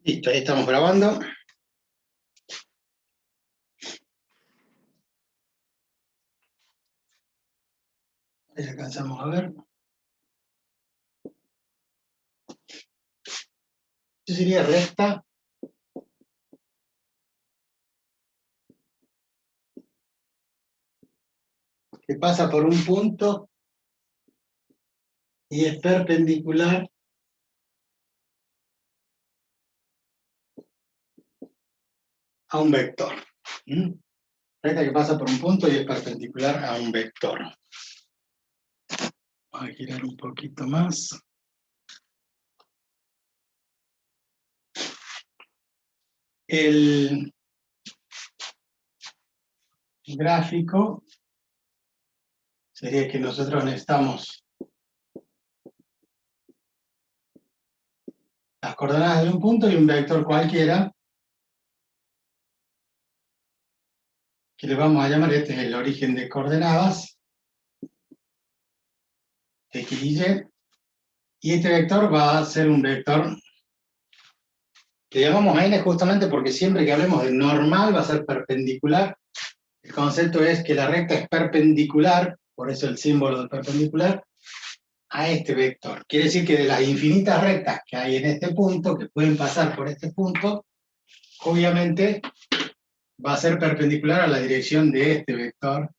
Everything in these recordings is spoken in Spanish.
Listo, ahí estamos grabando. Ahí alcanzamos a ver. Esto sería recta. Que pasa por un punto y es perpendicular a un vector. Recta que pasa por un punto y es perpendicular a un vector. Voy a girar un poquito más. El gráfico sería que nosotros necesitamos las coordenadas de un punto y un vector cualquiera, que le vamos a llamar, este es el origen de coordenadas, X y Y, y este vector va a ser un vector que llamamos n justamente porque siempre que hablemos de normal va a ser perpendicular. El concepto es que la recta es perpendicular, por eso el símbolo de perpendicular, a este vector. Quiere decir que de las infinitas rectas que hay en este punto, que pueden pasar por este punto, obviamente va a ser perpendicular a la dirección de este vector.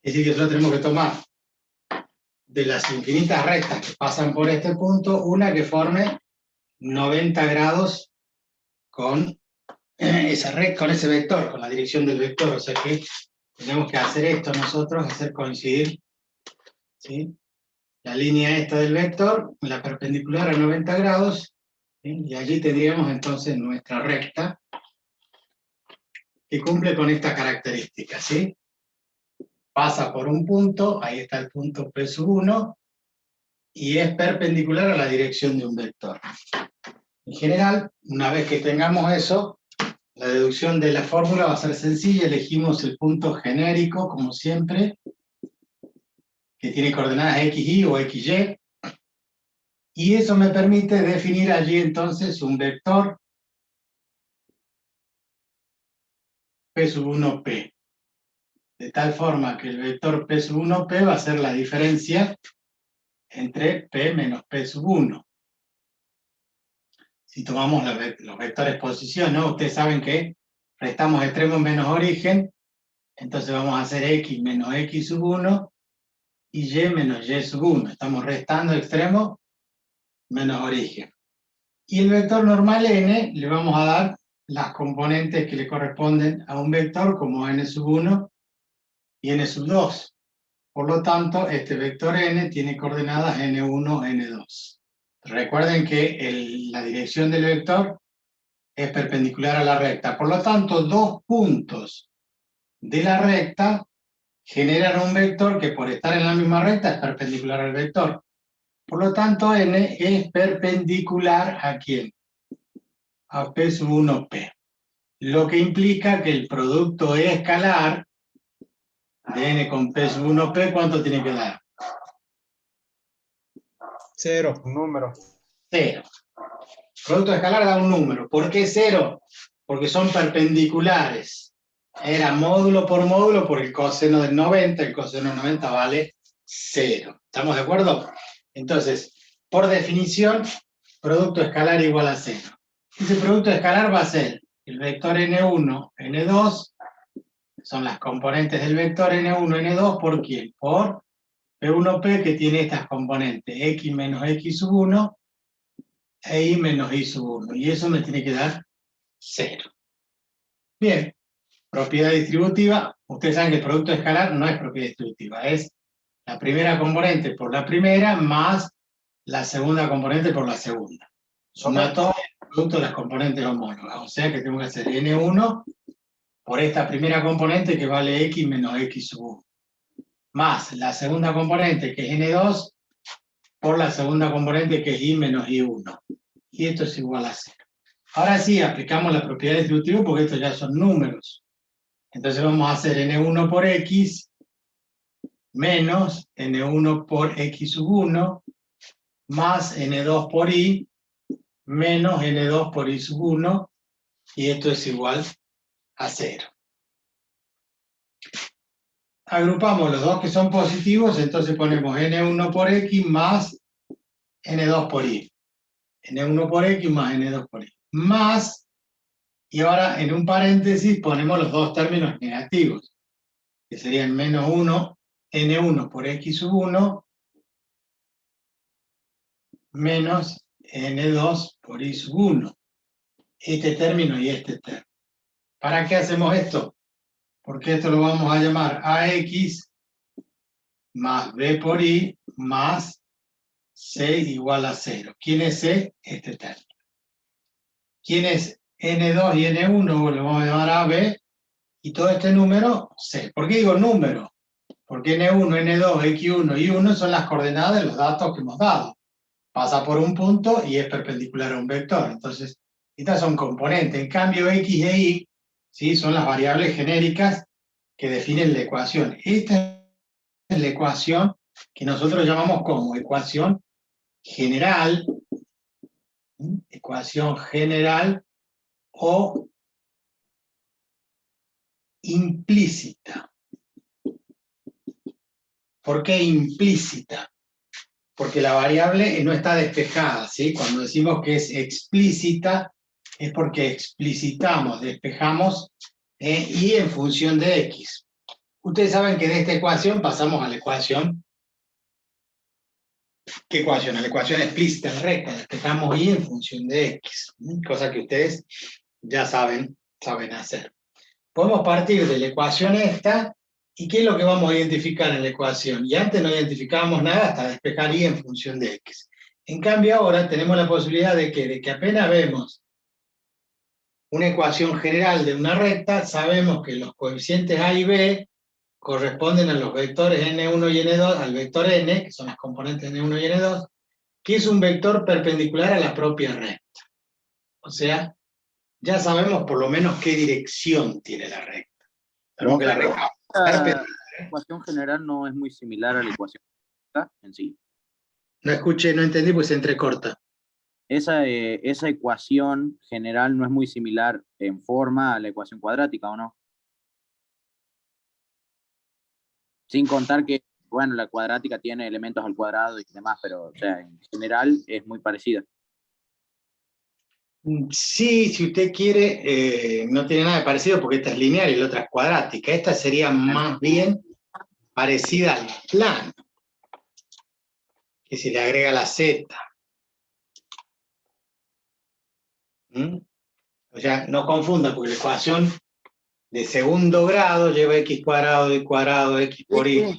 Es decir, que nosotros tenemos que tomar de las infinitas rectas que pasan por este punto, una que forme 90 grados con esa recta, con ese vector, con la dirección del vector. O sea que tenemos que hacer esto nosotros, hacer coincidir, ¿sí?, la línea esta del vector, la perpendicular a 90 grados, ¿sí?, y allí tendríamos entonces nuestra recta que cumple con esta característica, ¿sí? Pasa por un punto, ahí está el punto P1, y es perpendicular a la dirección de un vector. En general, una vez que tengamos eso, la deducción de la fórmula va a ser sencilla. Elegimos el punto genérico, como siempre, que tiene coordenadas XY o XY, y eso me permite definir allí entonces un vector P1P, de tal forma que el vector P1P va a ser la diferencia entre P menos P1. Si tomamos los vectores posición, ¿no? Ustedes saben que restamos extremos menos origen, entonces vamos a hacer X menos X1 y Y menos Y1. Estamos restando extremos menos origen. Y el vector normal n le vamos a dar las componentes que le corresponden a un vector, como n1 y n2. Por lo tanto, este vector n tiene coordenadas n1, n2. Recuerden que la dirección del vector es perpendicular a la recta. Por lo tanto, dos puntos de la recta generan un vector que por estar en la misma recta es perpendicular al vector. Por lo tanto, n es perpendicular ¿a quién? A P1P. Lo que implica que el producto escalar de n con P1P, ¿cuánto tiene que dar? 0, un número. 0. Producto escalar da un número. ¿Por qué 0? Porque son perpendiculares. Era módulo por el coseno del 90. El coseno del 90 vale 0. ¿Estamos de acuerdo? Entonces, por definición, producto escalar igual a 0. Ese producto escalar va a ser el vector n1, n2, son las componentes del vector n1, n2, ¿por quién? Por P1P, que tiene estas componentes, x menos x1 e y menos y1, y eso me tiene que dar 0. Bien, propiedad distributiva. Ustedes saben que el producto escalar no es propiedad distributiva, es la primera componente por la primera más la segunda componente por la segunda. Sumatoria del producto de las componentes homólogas. O sea que tengo que hacer n1 por esta primera componente que vale x menos x1, más la segunda componente que es n2 por la segunda componente que es y menos y1. Y esto es igual a 0. Ahora sí, aplicamos la propiedad distributiva porque estos ya son números. Entonces vamos a hacer n1 por x menos n1 por x1 más n2 por i menos n2 por i sub 1, y esto es igual a 0. Agrupamos los dos que son positivos, entonces ponemos n1 por x más n2 por i. n1 por x más n2 por i. Más, y ahora en un paréntesis ponemos los dos términos negativos, que serían menos 1, n1 por x sub 1, menos n2 por i sub 1. Este término y este término. ¿Para qué hacemos esto? Porque esto lo vamos a llamar ax más b por i más c igual a 0. ¿Quién es c? Este término. ¿Quién es n2 y n1? Lo vamos a llamar ab, y todo este número c. ¿Por qué digo número? Porque n1, n2, x1 y 1 son las coordenadas de los datos que hemos dado. Pasa por un punto y es perpendicular a un vector. Entonces, estas son componentes. En cambio, x e y, ¿sí?, son las variables genéricas que definen la ecuación. Esta es la ecuación que nosotros llamamos como ecuación general, ecuación general o implícita. ¿Por qué implícita? Porque la variable no está despejada, ¿sí? Cuando decimos que es explícita, es porque explicitamos, despejamos y en función de x. Ustedes saben que de esta ecuación pasamos a la ecuación. ¿Qué ecuación? A la ecuación explícita, recta, despejamos y en función de x, cosa que ustedes ya saben hacer. Podemos partir de la ecuación esta, ¿y qué es lo que vamos a identificar en la ecuación? Y antes no identificábamos nada hasta despejar y en función de x. En cambio ahora tenemos la posibilidad de que apenas vemos una ecuación general de una recta, sabemos que los coeficientes a y b corresponden a los vectores n1 y n2, al vector n, que son las componentes n1 y n2, que es un vector perpendicular a la propia recta. O sea, ya sabemos por lo menos qué dirección tiene la recta. Sabemos que la recta La ecuación general no es muy similar a la ecuación en sí. No escuché, no entendí, pues se entrecorta. Esa ecuación general no es muy similar en forma a la ecuación cuadrática, ¿o no? Sin contar que, bueno, la cuadrática tiene elementos al cuadrado y demás, pero, o sea, en general es muy parecida. Sí, si usted quiere, no tiene nada de parecido porque esta es lineal y la otra es cuadrática. Esta sería más bien parecida al plano, que se le agrega la z. O sea, no confunda, porque la ecuación de segundo grado lleva x cuadrado, y cuadrado, x por y.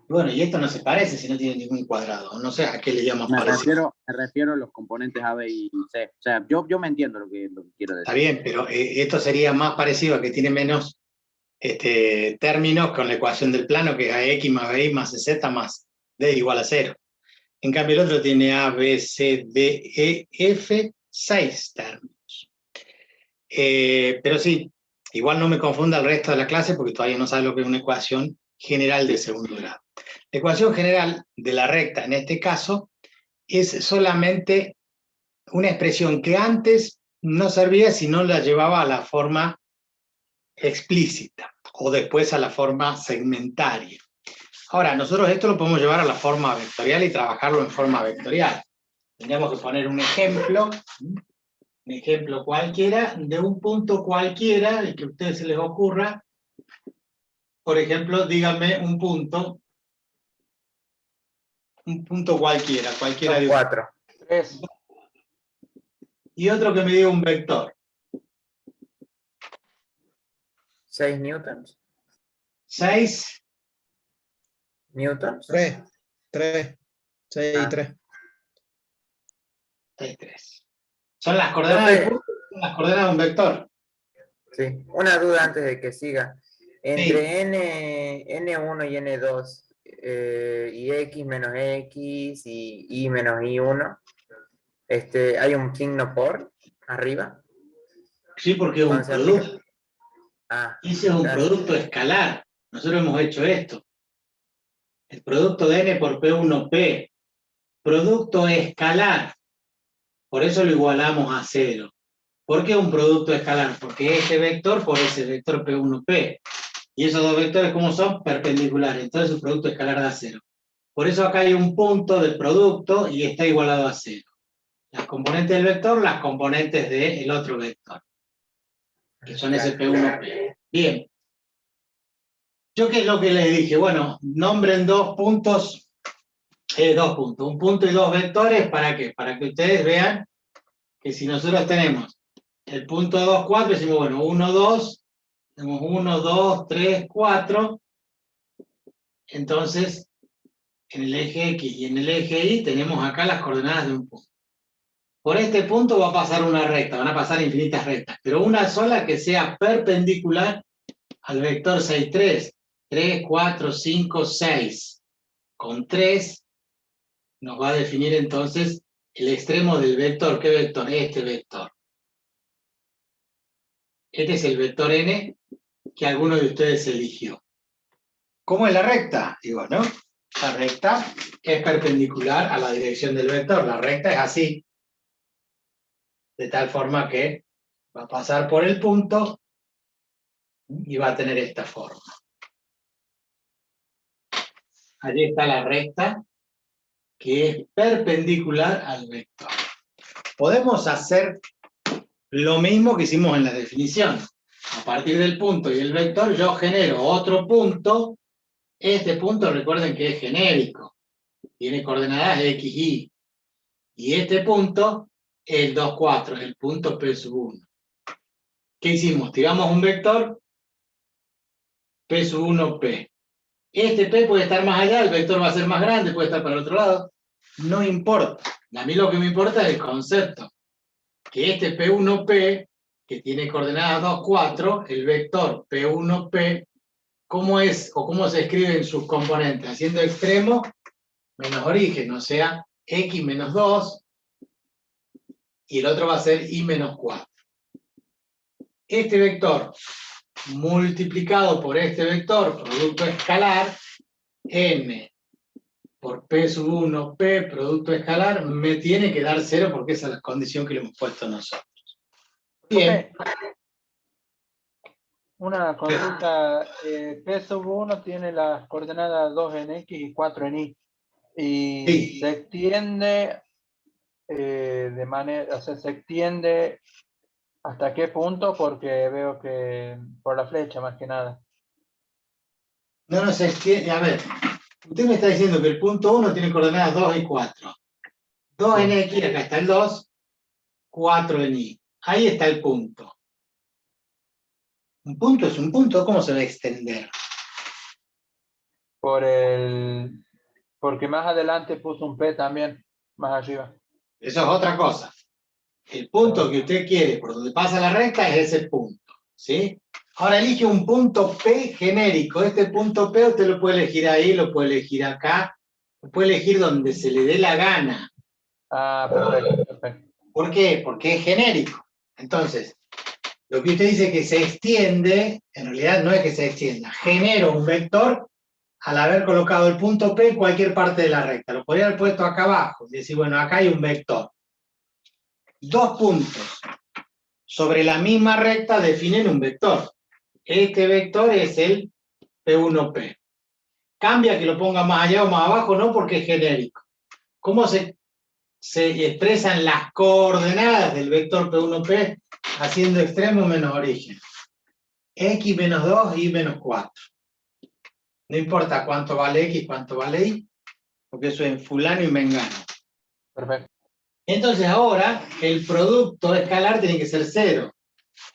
Bueno, y esto no se parece si no tiene ningún cuadrado. No sé a qué le llaman parecido. Me refiero a los componentes A, B y C. O sea, yo me entiendo lo que quiero decir. Está bien, pero esto sería más parecido a que tiene menos términos con la ecuación del plano, que es ax más bi más z más d igual a 0. En cambio, el otro tiene a, b, c, d, e, f, 6 términos. Pero sí, igual no me confunda el resto de la clase porque todavía no sabe lo que es una ecuación general de segundo grado. La ecuación general de la recta, en este caso, es solamente una expresión que antes no servía si no la llevaba a la forma explícita o después a la forma segmentaria. Ahora, nosotros esto lo podemos llevar a la forma vectorial y trabajarlo en forma vectorial. Tendríamos que poner un ejemplo cualquiera, de un punto cualquiera, el que a ustedes se les ocurra. Por ejemplo, díganme un punto cualquiera de 4. 3. y otro que me diga un vector. 6 newtons. 6. Newtons. 3. 6 y 3. 6, 3. Son las coordenadas del punto, son las coordenadas de un vector. Sí, una duda antes de que siga. Entre N1 y N2 y X menos X y Y menos Y1, ¿hay un signo por arriba? Sí, porque es un producto. Ese es un claro. producto escalar. Nosotros hemos hecho esto. El producto de n por P1P producto escalar. Por eso lo igualamos a 0. ¿Por qué un producto escalar? Porque este vector por ese vector P1P. Y esos dos vectores, ¿cómo son? Perpendiculares. Entonces el producto escalar da 0. Por eso acá hay un punto del producto y está igualado a 0. Las componentes del vector, las componentes del otro vector, que son ese P1P. Bien. ¿Yo qué es lo que les dije? Bueno, nombren dos puntos, un punto y dos vectores, ¿para qué? Para que ustedes vean que si nosotros tenemos el punto 2, 4, decimos, bueno, 1, 2, tenemos 1, 2, 3, 4, entonces en el eje X y en el eje Y tenemos acá las coordenadas de un punto. Por este punto va a pasar una recta, van a pasar infinitas rectas, pero una sola que sea perpendicular al vector 6, 3, 3, 4, 5, 6. Con 3 nos va a definir entonces el extremo del vector. ¿Qué vector? Este vector. Este es el vector n que alguno de ustedes eligió. ¿Cómo es la recta? Digo, ¿no? La recta es perpendicular a la dirección del vector. La recta es así. De tal forma que va a pasar por el punto y va a tener esta forma. Allí está la recta que es perpendicular al vector. Podemos hacer lo mismo que hicimos en la definición. A partir del punto y el vector yo genero otro punto. Este punto recuerden que es genérico. Tiene coordenadas X, Y. Y este punto es el 2, 4, es el punto P1. ¿Qué hicimos? Tiramos un vector P1P. Este P puede estar más allá, el vector va a ser más grande, puede estar para el otro lado. No importa. A mí lo que me importa es el concepto. Que este P1P, que tiene coordenadas 2, 4, el vector P1P, ¿cómo es o cómo se escribe en sus componentes? Haciendo extremo menos origen, o sea, X menos 2, y el otro va a ser Y menos 4. Este vector multiplicado por este vector, producto escalar, N por P1, P, producto escalar, me tiene que dar 0 porque esa es la condición que le hemos puesto nosotros. Bien. Una consulta, P1 tiene las coordenadas 2 en X y 4 en Y. Y Sí. se extiende de manera, o sea, se extiende ¿hasta qué punto? Porque veo que por la flecha más que nada. No se extiende. A ver, usted me está diciendo que el punto 1 tiene coordenadas 2 y 4. 2 en X, acá está el 2, 4 en Y. Ahí está el punto. Un punto es un punto, ¿cómo se va a extender? Porque más adelante puso un P también, más arriba. Eso es otra cosa. El punto que usted quiere, por donde pasa la recta, es ese punto. ¿Sí? Ahora elige un punto P genérico. Este punto P usted lo puede elegir ahí, lo puede elegir acá, lo puede elegir donde se le dé la gana. Ah, perfecto, perfecto. ¿Por qué? Porque es genérico. Entonces, lo que usted dice que se extiende, en realidad no es que se extienda. Genero un vector al haber colocado el punto P en cualquier parte de la recta. Lo podría haber puesto acá abajo. Y decir, bueno, acá hay un vector. Dos puntos sobre la misma recta definen un vector. Este vector es el P1P. Cambia que lo ponga más allá o más abajo, no porque es genérico. ¿Cómo se expresan las coordenadas del vector P1P haciendo extremo menos origen? X menos 2, Y menos 4. No importa cuánto vale X, cuánto vale Y, porque eso es en fulano y mengano. Perfecto. Entonces ahora el producto escalar tiene que ser 0.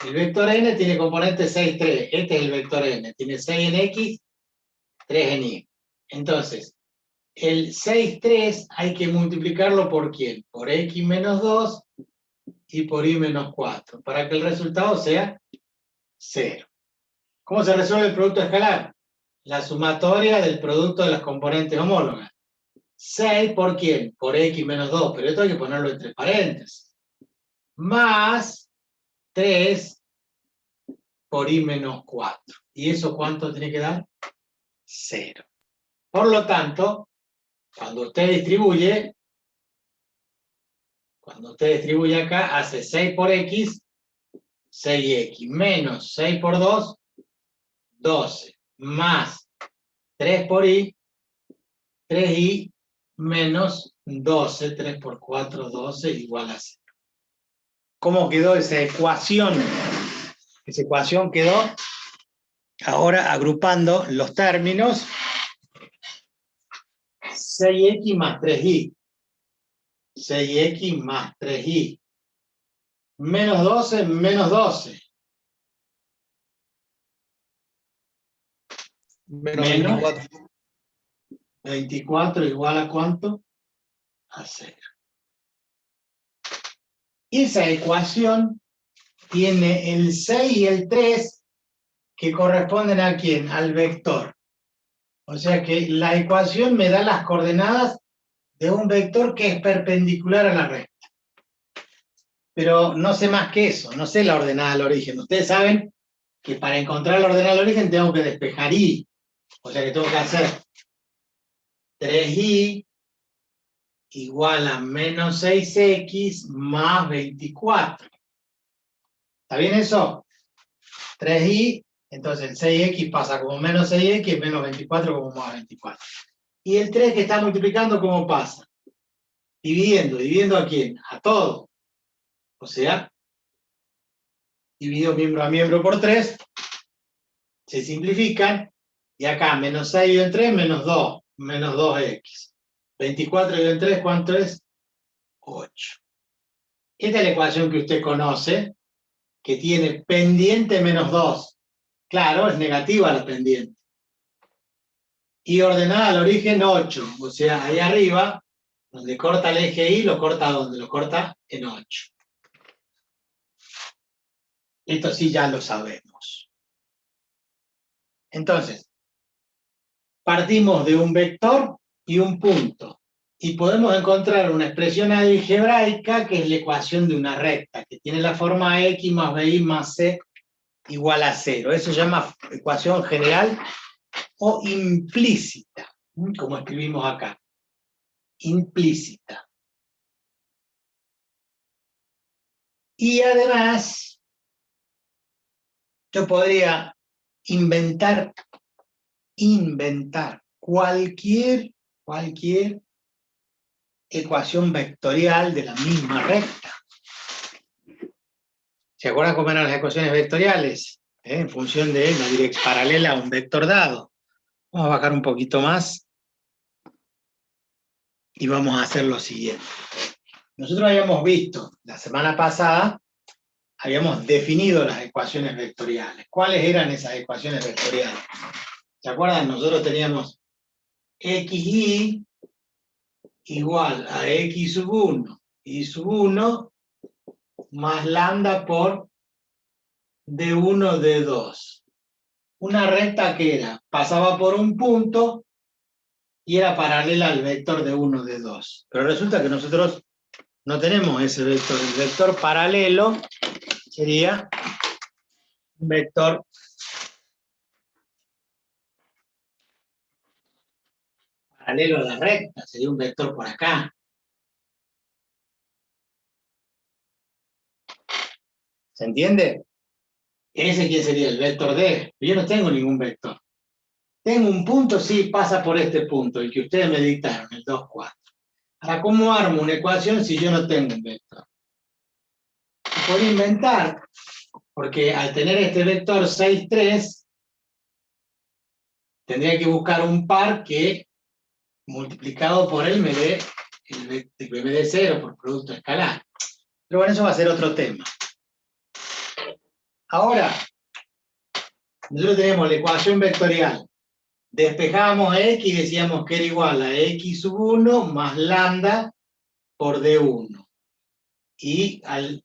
El vector n tiene componente 6, 3. Este es el vector n. Tiene 6 en X, 3 en Y. Entonces, el 6, 3 hay que multiplicarlo por ¿quién? Por X menos 2 y por Y menos 4, para que el resultado sea 0. ¿Cómo se resuelve el producto escalar? La sumatoria del producto de las componentes homólogas. 6 por ¿quién? Por X menos 2, pero esto hay que ponerlo entre paréntesis. Más 3 por Y menos 4. ¿Y eso cuánto tiene que dar? 0. Por lo tanto, cuando usted distribuye, Cuando usted distribuye acá, hace 6 por X, 6X, menos 6 por 2, 12, más 3 por Y, 3Y, menos 12, 3 por 4, 12, igual a 0. ¿Cómo quedó esa ecuación? Esa ecuación quedó ahora agrupando los términos 6X más 3Y. 6X más 3Y. Menos 12, menos 12. Menos Menos 24. 24 igual a ¿cuánto? A 0. Y esa ecuación tiene el 6 y el 3 que corresponden ¿a quién? Al vector. O sea que la ecuación me da las coordenadas de un vector que es perpendicular a la recta. Pero no sé más que eso, no sé la ordenada al origen. Ustedes saben que para encontrar la ordenada al origen tengo que despejar Y. O sea que tengo que hacer 3Y igual a menos 6X más 24. ¿Está bien eso? 3Y, entonces el 6X pasa como menos 6X, menos 24 como más 24. Y el 3 que está multiplicando, ¿cómo pasa? ¿Dividiendo a quién? A todo. O sea, divido miembro a miembro por 3, se simplifican, y acá menos 6 y el 3, menos 2, menos 2X. 24 y el 3, ¿cuánto es? 8. Esta es la ecuación que usted conoce, que tiene pendiente menos 2. Claro, es negativa la pendiente. Y ordenada al origen 8, o sea, ahí arriba, donde corta el eje Y, lo corta ¿dónde? Lo corta en 8. Esto sí ya lo sabemos. Entonces, partimos de un vector y un punto. Y podemos encontrar una expresión algebraica que es la ecuación de una recta, que tiene la forma X más BY más C igual a 0. Eso se llama ecuación general o implícita, como escribimos acá. Implícita. Y además, yo podría inventar cualquier ecuación vectorial de la misma recta. ¿Se acuerdan cómo eran las ecuaciones vectoriales? En función de la dirección paralela a un vector dado. Vamos a bajar un poquito más y vamos a hacer lo siguiente. Nosotros habíamos visto la semana pasada, habíamos definido las ecuaciones vectoriales. ¿Cuáles eran esas ecuaciones vectoriales? ¿Se acuerdan? Nosotros teníamos XY igual a X sub 1, Y sub 1 más lambda por D1, D2. Una recta que era, pasaba por un punto y era paralela al vector D1, D2. Pero resulta que nosotros no tenemos ese vector. El vector paralelo sería un vector paralelo a la recta, sería un vector por acá. ¿Se entiende? ¿Ese quién sería? El vector D. Yo no tengo ningún vector. Tengo un punto, sí, pasa por este punto, el que ustedes me dictaron, el 2, 4. Ahora, ¿cómo armo una ecuación si yo no tengo un vector? Puedo inventar, porque al tener este vector 6, 3, tendría que buscar un par que multiplicado por él me dé 0 por producto escalar. Pero bueno, eso va a ser otro tema. Ahora, nosotros tenemos la ecuación vectorial. Despejábamos X y decíamos que era igual a X sub 1 más lambda por D1. Y al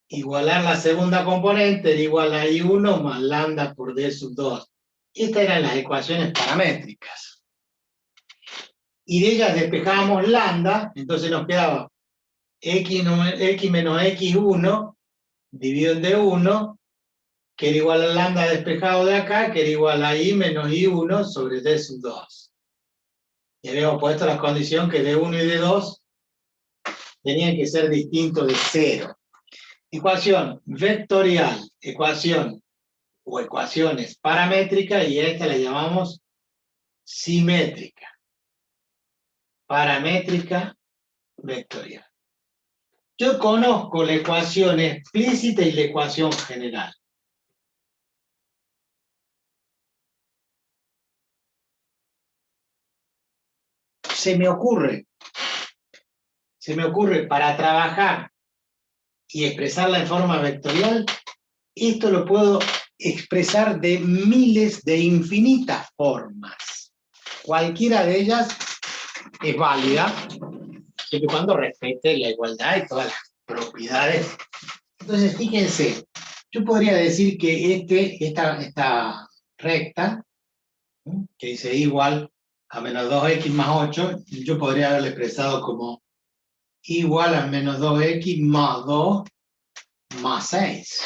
igualar la segunda componente era igual a I1 más lambda por D sub 2. Estas eran las ecuaciones paramétricas. Y de ellas despejábamos lambda, entonces nos quedaba X menos X1 dividido en D1, que era igual a lambda despejado de acá, que era igual a I menos I1 sobre D sub 2. Y habíamos puesto la condición que D1 y D2 tenían que ser distintos de 0. Ecuación vectorial, ecuación o ecuaciones paramétricas, y a esta la llamamos simétrica. Paramétrica vectorial. Yo conozco la ecuación explícita y la ecuación general. Se me ocurre para trabajar y expresarla en forma vectorial, esto lo puedo expresar de miles, de infinitas formas. Cualquiera de ellas es válida, siempre y cuando respete la igualdad y todas las propiedades. Entonces, fíjense, yo podría decir que esta recta, ¿sí?, que dice igual a menos 2x más 8, yo podría haberlo expresado como igual a menos 2x más 2 más 6.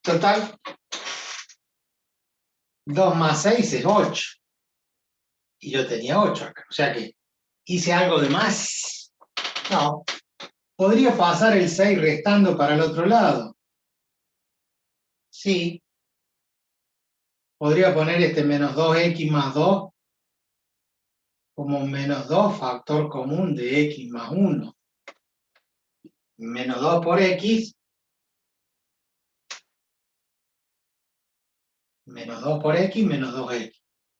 Total, 2 más 6 es 8. Y yo tenía 8 acá. O sea que, ¿hice algo de más? No. ¿Podría pasar el 6 restando para el otro lado? Sí. ¿Podría poner este menos 2x más 2 como menos 2 factor común de x más 1? Menos 2 por x. Menos 2 por x, menos 2x.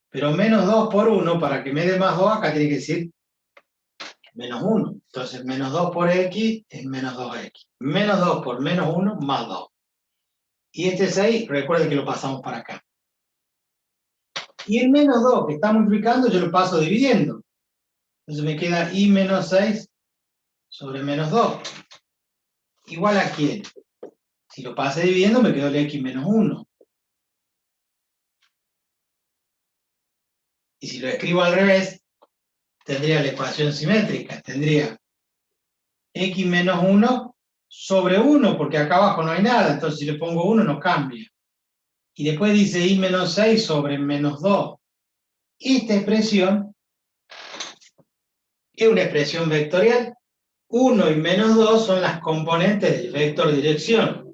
Pero menos 2 por 1, para que me dé más 2, acá tiene que decir menos 1. Entonces, menos 2 por x es menos 2x. Menos 2 por menos 1, más 2. Y este 6, recuerden que lo pasamos para acá. Y el menos 2 que está multiplicando, yo lo paso dividiendo. Entonces me queda y menos 6 sobre menos 2. ¿Igual a quién? Si lo pasé dividiendo, me quedó el x menos 1. Y si lo escribo al revés, tendría la ecuación simétrica. Tendría x menos 1 sobre 1, porque acá abajo no hay nada. Entonces si le pongo 1 no cambia. Y después dice y menos 6 sobre menos 2. Esta expresión es una expresión vectorial. 1 y menos 2 son las componentes del vector dirección.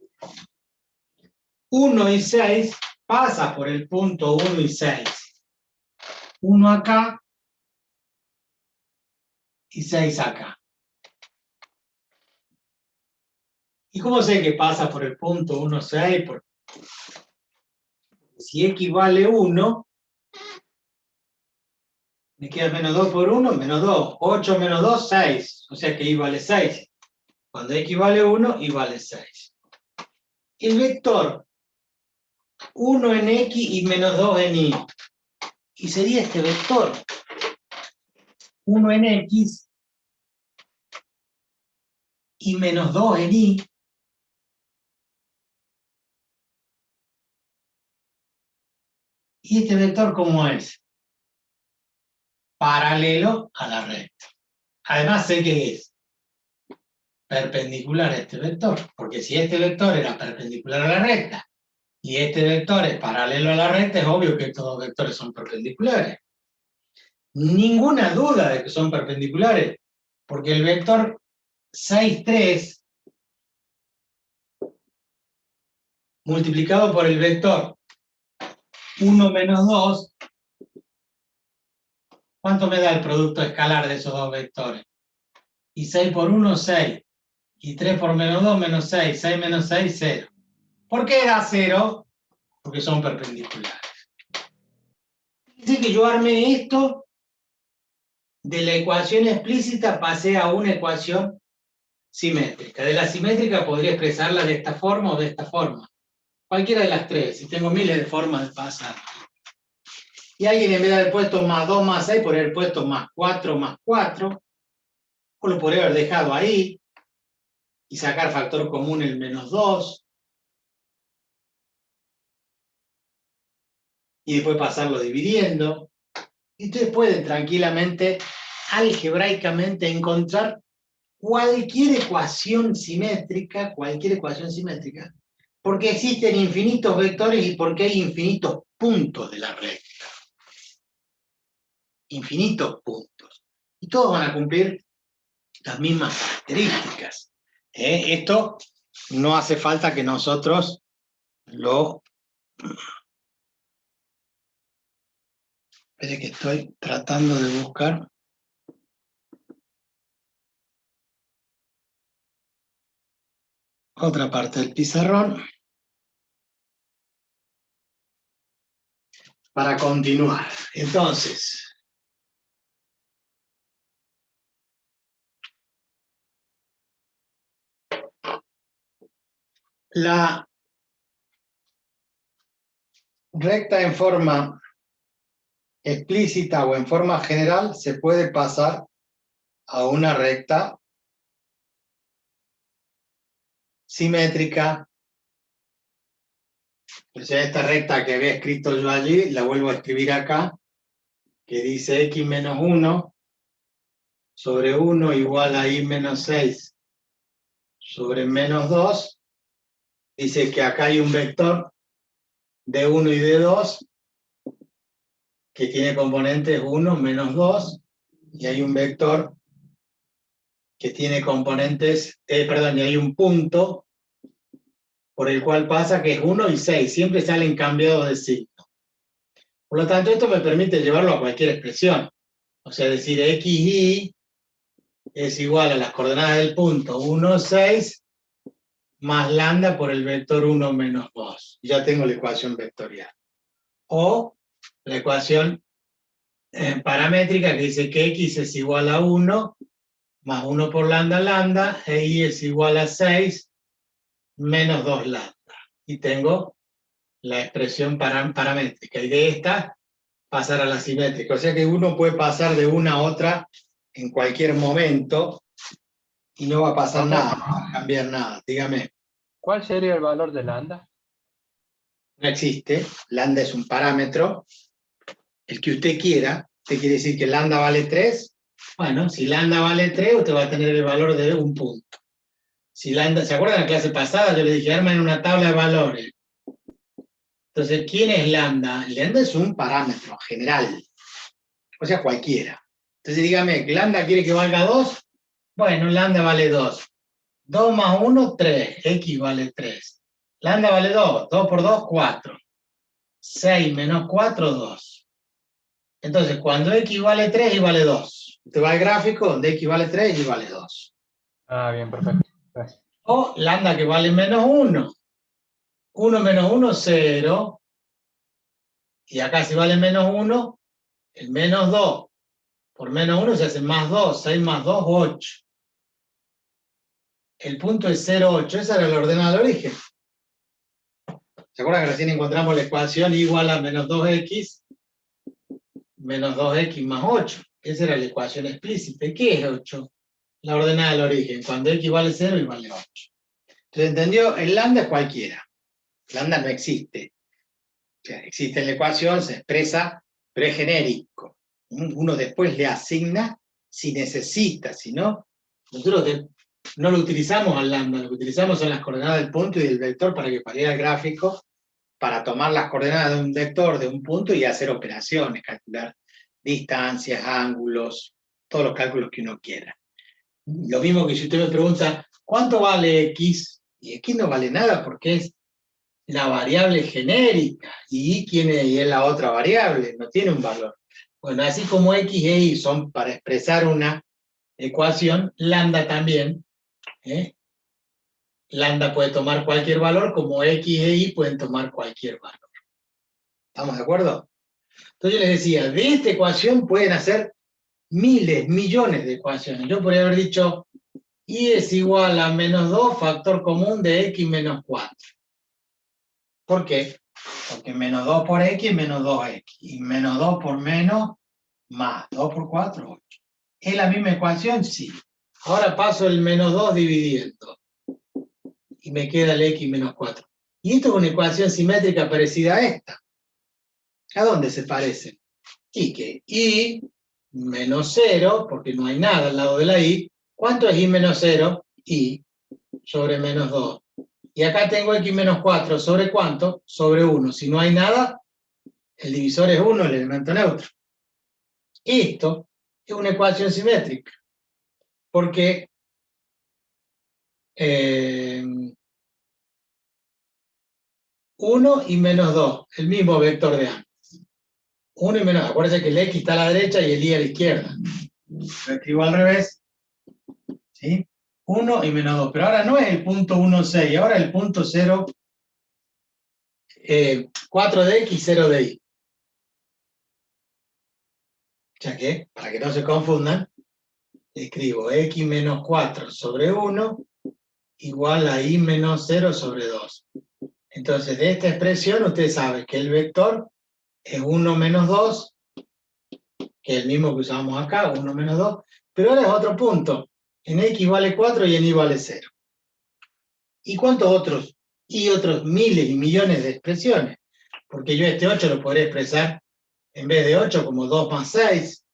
1 y 6 pasa por el punto 1 y 6. 1 acá y 6 acá. ¿Y cómo sé que pasa por el punto 1, 6? Porque si x vale 1, me queda menos 2 por 1, menos 2. 8 menos 2, 6. O sea que y vale 6. Cuando x vale 1, y vale 6. El vector 1 en x y menos 2 en y. Y sería este vector. 1 en x y menos 2 en y. ¿Y este vector cómo es? Paralelo a la recta. Además sé que es perpendicular a este vector, porque si este vector era perpendicular a la recta y este vector es paralelo a la recta, es obvio que estos dos vectores son perpendiculares. Ninguna duda de que son perpendiculares, porque el vector 6, 3 multiplicado por el vector 1 menos 2, ¿cuánto me da el producto escalar de esos dos vectores? Y 6 por 1, 6. Y 3 por menos 2, menos 6. 6 menos 6, 0. ¿Por qué da 0? Porque son perpendiculares. Dice que yo armé esto, de la ecuación explícita pasé a una ecuación simétrica. De la simétrica podría expresarla de esta forma o de esta forma. Cualquiera de las tres, y tengo miles de formas de pasar. Y alguien en vez de haber puesto más 2 más 6, podría haber puesto más 4 más 4, o lo podría haber dejado ahí, y sacar factor común el menos 2, y después pasarlo dividiendo. Y ustedes pueden tranquilamente, algebraicamente, encontrar cualquier ecuación simétrica, porque existen infinitos vectores y porque hay infinitos puntos de la recta. Infinitos puntos. Y todos van a cumplir las mismas características. Esto no hace falta que nosotros lo... Espere que estoy tratando de buscar. Otra parte del pizarrón. Para continuar. Entonces, la recta en forma explícita o en forma general se puede pasar a una recta simétrica. O sea, esta recta que había escrito yo allí, la vuelvo a escribir acá, que dice x menos 1 sobre 1 igual a y menos 6 sobre menos 2. Dice que acá hay un vector de 1 y de 2 que tiene componentes 1 menos 2, y hay un vector que tiene componentes, y hay un punto por el cual pasa que es 1 y 6, siempre salen cambiados de signo. Por lo tanto, esto me permite llevarlo a cualquier expresión. O sea, decir xy es igual a las coordenadas del punto 1, 6, más lambda por el vector 1 menos 2. Ya tengo la ecuación vectorial. O la ecuación paramétrica que dice que x es igual a 1, más 1 por lambda, lambda, e y es igual a 6, menos 2 lambda. Y tengo la expresión paramétrica. Y de esta pasar a la simétrica. O sea que uno puede pasar de una a otra en cualquier momento y no va a pasar nada, no va a cambiar nada. Dígame. ¿Cuál sería el valor de lambda? No existe. Lambda es un parámetro. El que usted quiera. ¿Usted quiere decir que lambda vale 3? Bueno, si lambda vale 3, usted va a tener el valor de un punto. Si lambda, ¿se acuerdan de la clase pasada? Yo le dije, armen una tabla de valores. Entonces, ¿quién es lambda? Lambda es un parámetro general. O sea, cualquiera. Entonces, dígame, ¿lambda quiere que valga 2? Bueno, lambda vale 2. 2 más 1, 3. X vale 3. Lambda vale 2. 2 por 2, 4. 6 menos 4, 2. Entonces, cuando X vale 3, Y vale 2. Usted va al gráfico donde X vale 3, Y vale 2. Ah, bien, perfecto. Gracias. O lambda que vale menos 1. 1 menos 1, 0. Y acá si vale menos 1, el menos 2 por menos 1 se hace más 2. 6 más 2, 8. El punto es 0, 8. Esa era la ordenada del origen. ¿Se acuerdan que recién encontramos la ecuación igual a menos 2x menos 2x más 8? Esa era la ecuación explícita. ¿Y qué es 8? La ordenada del origen. Cuando x vale 0, y vale 8. Entonces, ¿entendió? El lambda es cualquiera. Lambda no existe. O sea, existe en la ecuación, se expresa, pero es genérico. Uno después le asigna si necesita, si no. Nosotros no lo utilizamos al lambda, lo que utilizamos son las coordenadas del punto y del vector para que pariera el gráfico, para tomar las coordenadas de un vector, de un punto, y hacer operaciones, calcular distancias, ángulos, todos los cálculos que uno quiera. Lo mismo que si usted me pregunta, ¿cuánto vale x? Y x no vale nada porque es la variable genérica, y y es la otra variable, no tiene un valor. Bueno, así como x e y son para expresar una ecuación, lambda también. Lambda puede tomar cualquier valor, como x e y pueden tomar cualquier valor. ¿Estamos de acuerdo? Entonces yo les decía, de esta ecuación pueden hacer miles, millones de ecuaciones. Yo podría haber dicho, y es igual a menos 2 factor común de x menos 4. ¿Por qué? Porque menos 2 por x es menos 2x. Y menos 2 por menos, más 2 por 4, 8. ¿Es la misma ecuación? Sí. Ahora paso el menos 2 dividiendo. Y me queda el x menos 4. Y esto es una ecuación simétrica parecida a esta. ¿A dónde se parecen? Y que y menos 0, porque no hay nada al lado de la y. ¿Cuánto es y menos 0? Y sobre menos 2. Y acá tengo x menos 4, ¿sobre cuánto? Sobre 1. Si no hay nada, el divisor es 1, el elemento neutro. Esto Es una ecuación simétrica, porque 1 y menos 2, el mismo vector de antes. 1 y menos 2, acuérdense que el X está a la derecha y el Y a la izquierda. Lo escribo al revés, ¿sí? 1 y menos 2, pero ahora no es el punto 1, 6, ahora el punto 0, 4 de X, 0 de Y. Ya que, para que no se confundan, escribo X menos 4 sobre 1 igual a Y menos 0 sobre 2. Entonces, de esta expresión, usted sabe que el vector es 1 menos 2, que es el mismo que usamos acá, 1 menos 2, pero ahora es otro punto. En X vale 4 y en Y vale 0. ¿Y cuántos otros? Y otros miles y millones de expresiones. Porque yo este 8 lo podré expresar, en vez de 8, como 2 más 6,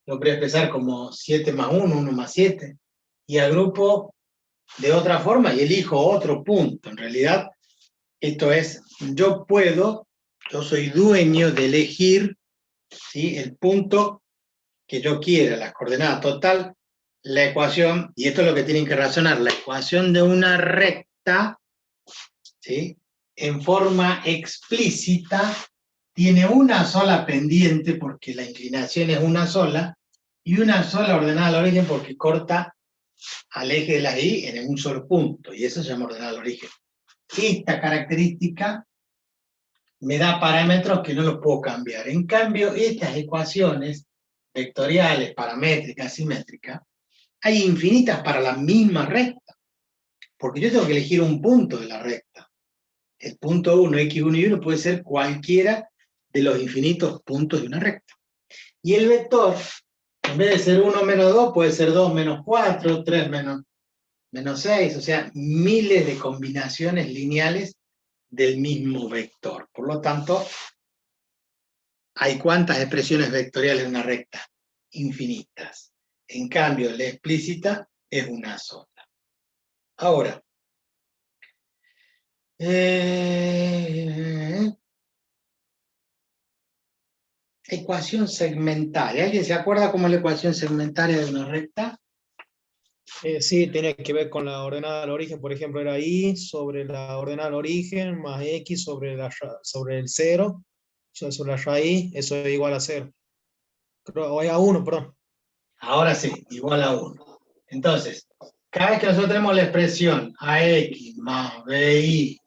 lo podría expresar como 7 más 1, 1 más 7, y agrupo de otra forma y elijo otro punto. En realidad, esto es, yo soy dueño de elegir, ¿sí?, el punto que yo quiera, la coordenada total, la ecuación, y esto es lo que tienen que razonar, la ecuación de una recta, ¿sí?, en forma explícita, tiene una sola pendiente porque la inclinación es una sola, y una sola ordenada al origen porque corta al eje de la Y en un solo punto, y eso se llama ordenada al origen. Esta característica me da parámetros que no los puedo cambiar. En cambio, estas ecuaciones vectoriales, paramétricas, simétricas, hay infinitas para la misma recta, porque yo tengo que elegir un punto de la recta. El punto 1, x1 y 1 puede ser cualquiera de los infinitos puntos de una recta. Y el vector, en vez de ser 1 menos 2, puede ser 2 menos 4, 3 menos 6, o sea, miles de combinaciones lineales del mismo vector. Por lo tanto, ¿hay cuántas expresiones vectoriales en una recta? Infinitas. En cambio, la explícita es una sola. Ahora, ecuación segmentaria. ¿Alguien se acuerda cómo es la ecuación segmentaria de una recta? Sí, tiene que ver con la ordenada al origen, por ejemplo, era Y sobre la ordenada al origen más X sobre el 0, sobre la raíz, eso es igual a 0. O es a 1, perdón. Ahora sí, igual a 1. Entonces, cada vez que nosotros tenemos la expresión AX más BI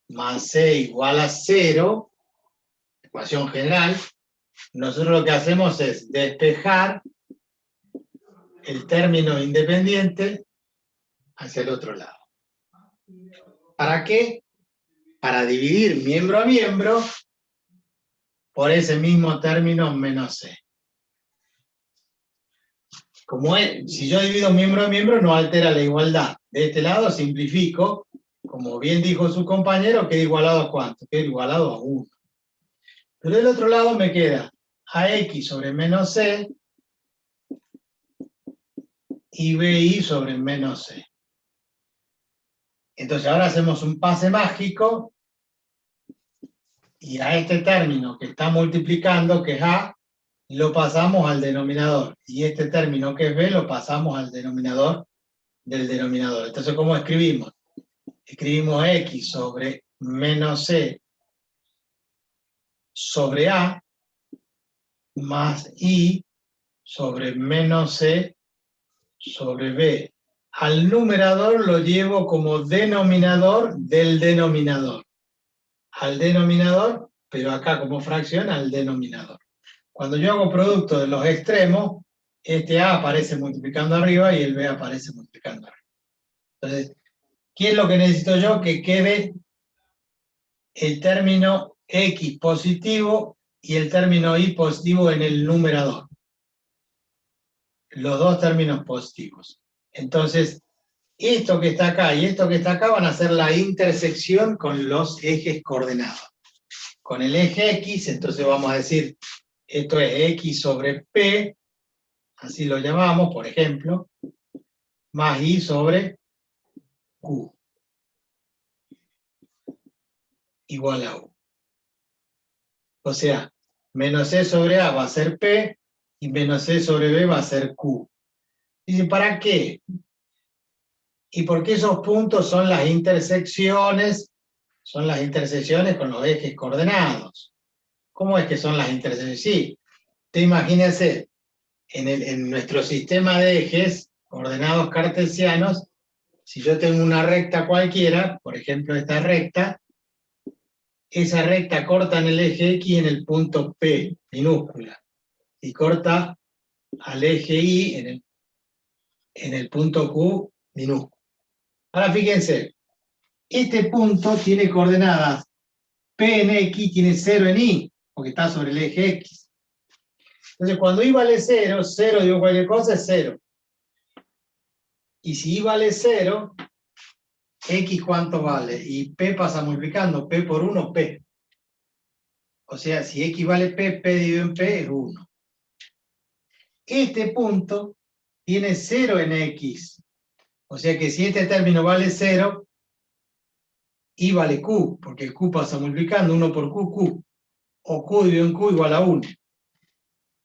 más C igual a 0, ecuación general, nosotros lo que hacemos es despejar el término independiente hacia el otro lado. ¿Para qué? Para dividir miembro a miembro por ese mismo término menos C. Si yo divido miembro a miembro, no altera la igualdad. De este lado simplifico, como bien dijo su compañero, queda igualado a ¿cuánto? Queda igualado a 1. Pero del otro lado me queda AX sobre menos C y BI sobre menos C. Entonces ahora hacemos un pase mágico y a este término que está multiplicando, que es A, lo pasamos al denominador. Y este término que es B lo pasamos al denominador del denominador. Entonces, ¿cómo escribimos? Escribimos X sobre menos C sobre A más I sobre menos C sobre B. Al numerador lo llevo como denominador del denominador. Al denominador, pero acá como fracción al denominador. Cuando yo hago producto de los extremos, este A aparece multiplicando arriba y el B aparece multiplicando arriba. Entonces, ¿qué es lo que necesito yo? Que quede el término X positivo y el término Y positivo en el numerador. Los dos términos positivos. Entonces, esto que está acá y esto que está acá van a ser la intersección con los ejes coordenados. Con el eje X, entonces vamos a decir, esto es X sobre P, así lo llamamos, por ejemplo, más Y sobre Q, igual a U. O sea, menos C sobre A va a ser P, y menos C sobre B va a ser Q. Dice, ¿para qué? Y porque esos puntos son las intersecciones con los ejes coordenados. ¿Cómo es que son las intersecciones? Sí, te imagínese, en nuestro sistema de ejes coordenados cartesianos, si yo tengo una recta cualquiera, por ejemplo esta recta, esa recta corta en el eje X en el punto P, minúscula, y corta al eje Y en el punto Q, minúscula. Ahora fíjense, este punto tiene coordenadas P en X, tiene 0 en Y, porque está sobre el eje X. Entonces cuando Y vale 0, 0 digo cualquier cosa es 0. Y si Y vale 0, X ¿cuánto vale? Y P pasa multiplicando, P por 1, P. O sea, si X vale P, P dividido en P es 1. Este punto tiene 0 en X. O sea que si este término vale 0, Y vale Q, porque el Q pasa multiplicando, 1 por Q, Q. O Q dividido en Q igual a 1.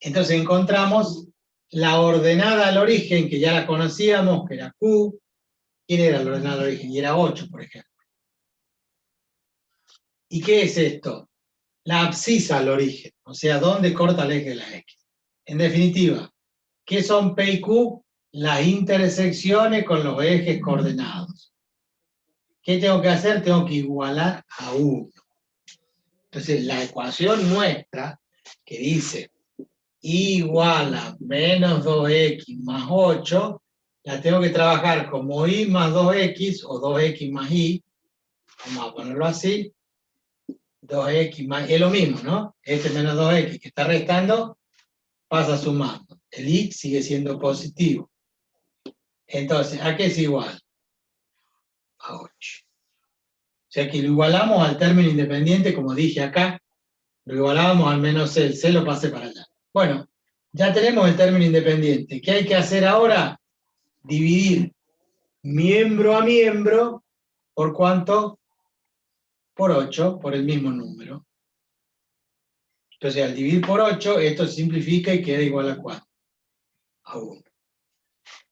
Entonces encontramos la ordenada al origen, que ya la conocíamos, que era Q. ¿Quién era la ordenada al origen? Y era 8, por ejemplo. ¿Y qué es esto? La abscisa al origen, o sea, ¿dónde corta el eje de la X? En definitiva, ¿qué son P y Q? Las intersecciones con los ejes coordenados. ¿Qué tengo que hacer? Tengo que igualar a 1. Entonces, la ecuación nuestra, que dice Y igual a menos 2x más 8, la tengo que trabajar como Y más 2x o 2x más Y, vamos a ponerlo así, 2x más, es lo mismo, ¿no? Este menos 2x que está restando, pasa sumando. El Y sigue siendo positivo. Entonces, ¿a qué es igual? A 8. O sea que lo igualamos al término independiente, como dije acá, lo igualábamos al menos C, el C lo pasé para allá. Bueno, ya tenemos el término independiente. ¿Qué hay que hacer ahora? Dividir miembro a miembro, ¿por cuánto? Por 8, por el mismo número. Entonces, al dividir por 8, esto se simplifica y queda igual a 4. A 1.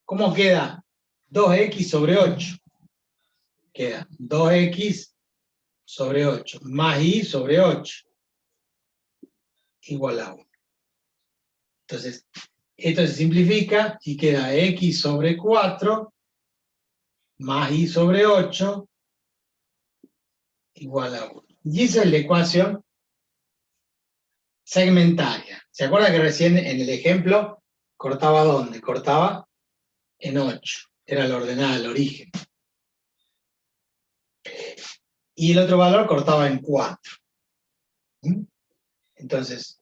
¿Cómo queda? 2x sobre 8. Queda 2x sobre 8, más y sobre 8, igual a 1. Entonces, esto se simplifica y queda x sobre 4, más y sobre 8, igual a 1. Y esa es la ecuación segmentaria. ¿Se acuerda que recién en el ejemplo cortaba dónde? Cortaba en 8. Era la ordenada del origen. Y el otro valor cortaba en 4. Entonces,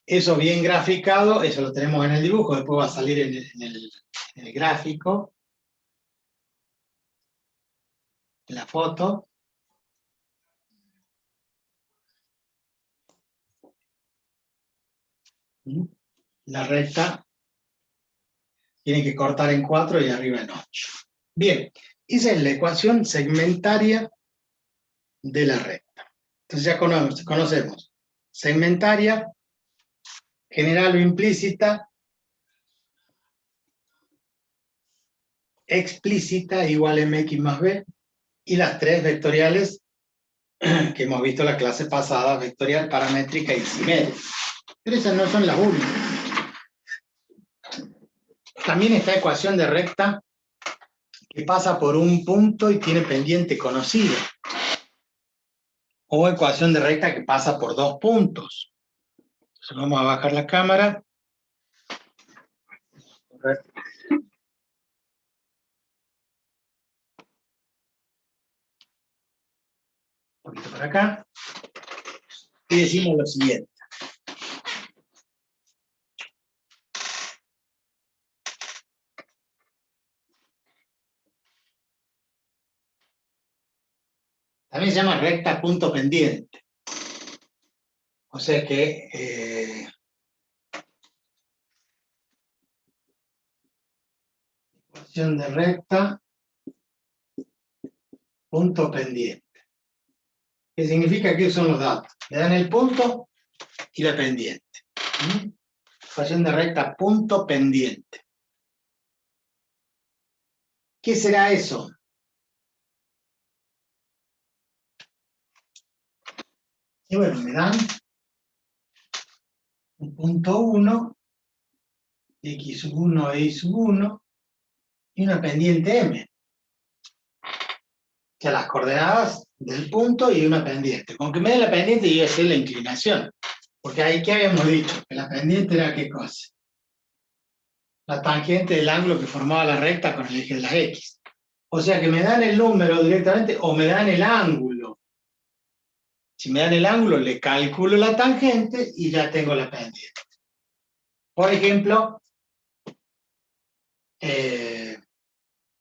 eso bien graficado, eso lo tenemos en el dibujo, después va a salir en el gráfico, en la foto. La recta tiene que cortar en 4 y arriba en 8. Bien, esa es la ecuación segmentaria de la recta. Entonces ya conocemos segmentaria, general o implícita, explícita igual mx más b, y las tres vectoriales que hemos visto en la clase pasada, vectorial, paramétrica y simétrica. Pero esas no son las únicas. También está ecuación de recta que pasa por un punto y tiene pendiente conocido. O ecuación de recta que pasa por 2 puntos. Entonces vamos a bajar la cámara. Un poquito para acá. Y decimos lo siguiente. También se llama recta punto pendiente. O sea que ecuación de recta punto pendiente. ¿Qué significa que son los datos? Le dan el punto y la pendiente. Ecuación de recta punto pendiente. ¿Qué será eso? Y bueno, me dan un punto 1, x sub 1 e y sub 1, y una pendiente m. Que las coordenadas del punto y una pendiente. Con que me den la pendiente yo voy a hacer la inclinación. Porque ahí, ¿qué habíamos dicho? Que la pendiente era ¿qué cosa? La tangente del ángulo que formaba la recta con el eje de las X. O sea que me dan el número directamente o me dan el ángulo. Si me dan el ángulo, le calculo la tangente y ya tengo la pendiente. Por ejemplo, qué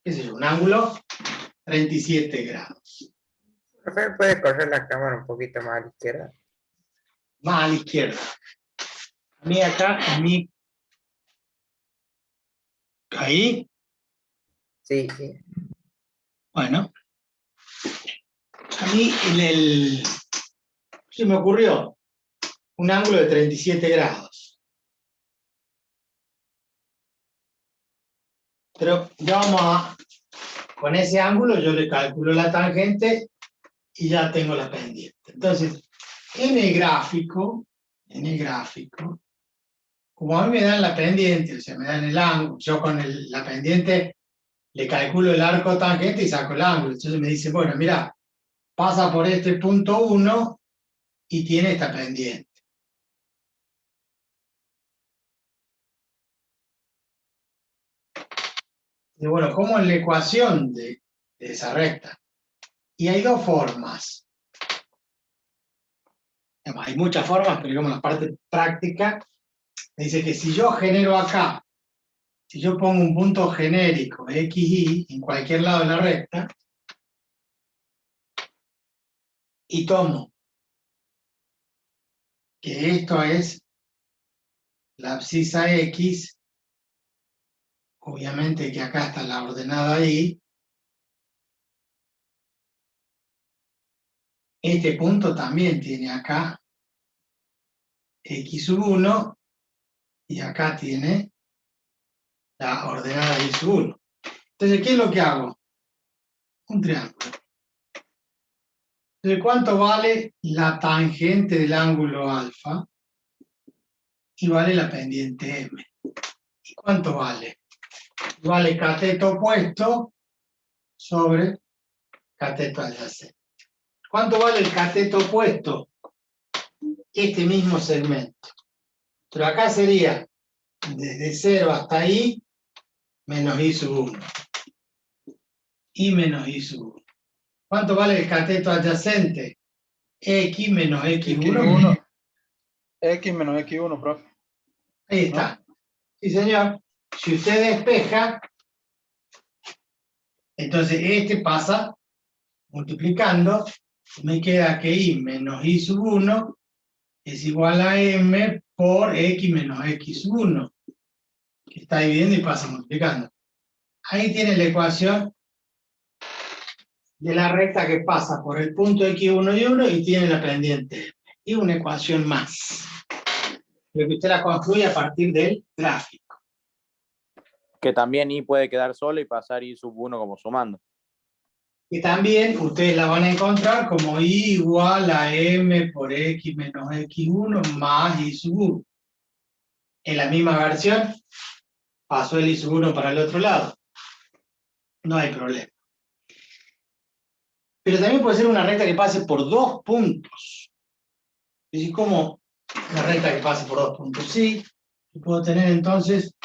sé yo, un ángulo 37 grados. Profe, ¿puede correr la cámara un poquito más a la izquierda? Más a la izquierda. A mí acá, ahí, Sí, sí. bueno, a mí se me ocurrió un ángulo de 37 grados. Pero ya con ese ángulo yo le calculo la tangente y ya tengo la pendiente. Entonces, en el gráfico, como a mí me dan la pendiente, o sea, me dan el ángulo, yo con la pendiente le calculo el arco tangente y saco el ángulo. Entonces me dice, bueno, mira, pasa por este punto 1 y tiene esta pendiente. Y bueno, ¿cómo es la ecuación de esa recta? Y hay dos formas. Hay muchas formas, pero digamos la parte práctica dice que si yo genero acá, si yo pongo un punto genérico x, y en cualquier lado de la recta, y tomo que esto es la abscisa x, obviamente que acá está la ordenada y, este punto también tiene acá x sub 1, y acá tiene la ordenada y sub 1. Entonces, ¿qué es lo que hago? Un triángulo. Entonces, ¿cuánto vale la tangente del ángulo alfa? Y vale la pendiente m. ¿Y cuánto vale? Vale cateto opuesto sobre cateto adyacente. ¿Cuánto vale el cateto opuesto? Este mismo segmento. Pero acá sería desde 0 hasta I menos I sub 1. I menos I sub 1. ¿Cuánto vale el cateto adyacente? X menos X1. X1, X menos X1, profe. Ahí está. Sí, señor. Si usted despeja, entonces este pasa multiplicando. Me queda que I menos I sub 1 es igual a M por X menos X sub 1. Que está dividiendo y pasa multiplicando. Ahí tiene la ecuación de la recta que pasa por el punto X1 y 1 y tiene la pendiente M. Y una ecuación más. Lo que usted la construye a partir del gráfico. Que también I puede quedar sola y pasar I sub 1 como sumando. Y también ustedes la van a encontrar como I igual a M por X menos X1 más I sub 1. En la misma versión, pasó el I sub 1 para el otro lado. No hay problema. Pero también puede ser una recta que pase por dos puntos. Es decir, ¿cómo una recta que pase por dos puntos? Sí, puedo tener entonces,